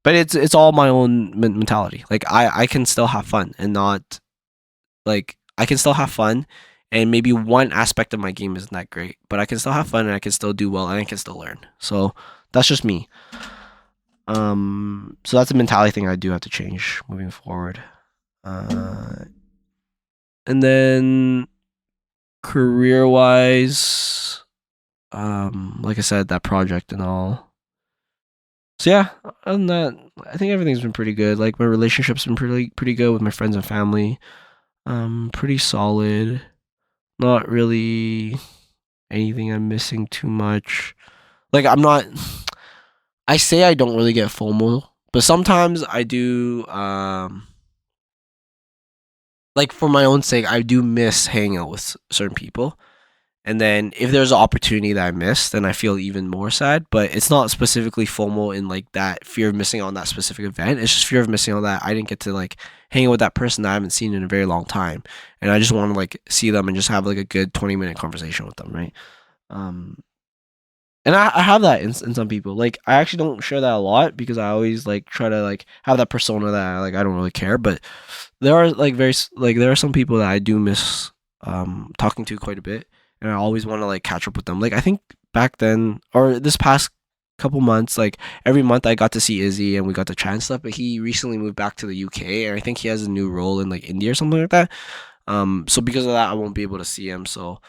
But it's all my own mentality. Like I can still have fun and not like I can still have fun, and maybe one aspect of my game isn't that great, but I can still have fun and I can still do well and I can still learn. So that's just me. So that's a mentality thing I do have to change moving forward. And then career wise, like I said, that project and all. So yeah, other than that, I think everything's been pretty good. Like my relationship's been pretty good with my friends and family. Pretty solid. Not really anything I'm missing too much. Like I'm not. I say I don't really get FOMO, but sometimes I do. Like for my own sake, I do miss hanging out with certain people. And then if there's an opportunity that I miss, then I feel even more sad. But it's not specifically FOMO in like that fear of missing out on that specific event. It's just fear of missing out on that I didn't get to like hang out with that person that I haven't seen in a very long time, and I just want to like see them and just have like a good 20-minute conversation with them, right? Um, and I have that in some people. Like I actually don't share that a lot because I always like try to like have that persona that I don't really care. But there are like there are some people that I do miss talking to quite a bit, and I always want to like catch up with them. Like I think back then or this past couple months, like every month I got to see Izzy and we got to chat and stuff. But he recently moved back to the UK, and I think he has a new role in like India or something like that. So because of that, I won't be able to see him. So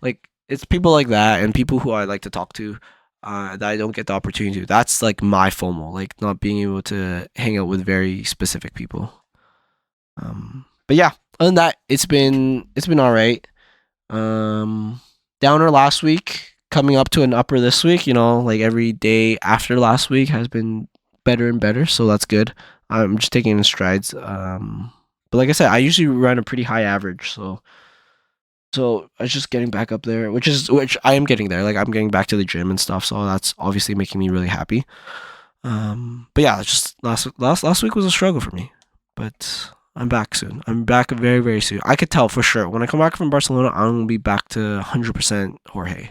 like it's people like that and people who I like to talk to that I don't get the opportunity to. That's like my FOMO, like not being able to hang out with very specific people. But yeah, other than that, it's been all right. Um, Downer last week, coming up to an upper this week. Like every day after last week has been better and better, so that's good. I'm just taking it in strides. But like I said, I usually run a pretty high average, so I was just getting back up there, which I am getting there. Like I'm getting back to the gym and stuff, so that's obviously making me really happy. But yeah, just last week was a struggle for me, but I'm back soon. I'm back very very soon. I could tell for sure when I come back from Barcelona, I'm gonna be back to 100% Jorge.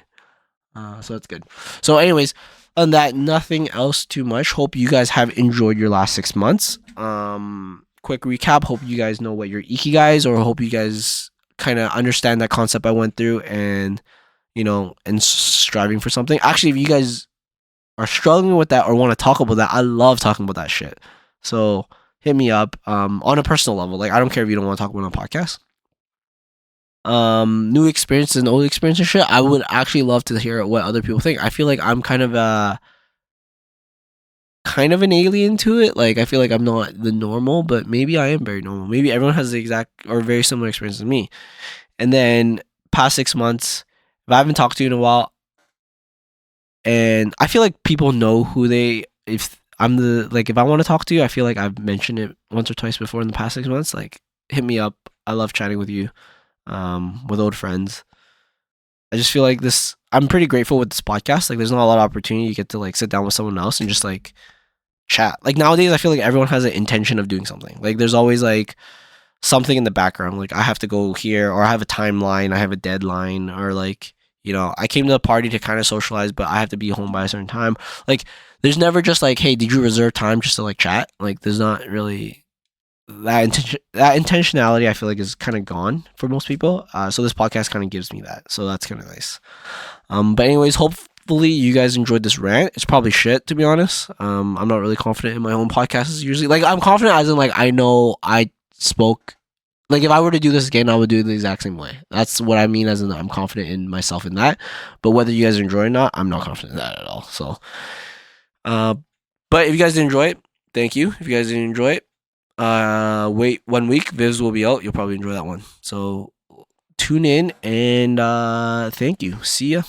So that's good. So, anyways, on that, nothing else too much. Hope you guys have enjoyed your last 6 months. Quick recap. Hope you guys know what your ikigai is, or hope you guys kind of understand that concept I went through, and striving for something. Actually, if you guys are struggling with that or want to talk about that, I love talking about that shit. So hit me up on a personal level. Like I don't care if you don't want to talk about it on a podcast. New experiences and old experiences and shit. I would actually love to hear what other people think. I feel like I'm kind of an alien to it. Like I feel like I'm not the normal, but maybe I am very normal. Maybe everyone has the exact or very similar experience as me. And then past 6 months, if I haven't talked to you in a while, and I feel like people know if I'm if I want to talk to you, I feel like I've mentioned it once or twice before in the past 6 months. Like hit me up. I love chatting with you, with old friends. I just feel like I'm pretty grateful with this podcast. Like there's not a lot of opportunity you get to like sit down with someone else and just like chat. Like nowadays I feel like everyone has an intention of doing something. Like there's always like something in the background. Like I have to go here, or I have a timeline, I have a deadline, or like, I came to the party to kind of socialize, but I have to be home by a certain time. Like there's never just like, hey, did you reserve time just to like chat? Like there's not really that intentionality. I feel like is kind of gone for most people. So this podcast kind of gives me that. So that's kind of nice. But anyways, hopefully you guys enjoyed this rant. It's probably shit, to be honest. I'm not really confident in my own podcasts usually. Like I'm confident as in like I know I spoke. Like if I were to do this again, I would do it the exact same way. That's what I mean, as in I'm confident in myself in that. But whether you guys enjoy it or not, I'm not confident in that at all. So, but if you guys did enjoy it, thank you. If you guys didn't enjoy it, wait 1 week. Vivs will be out. You'll probably enjoy that one. So tune in and thank you. See ya.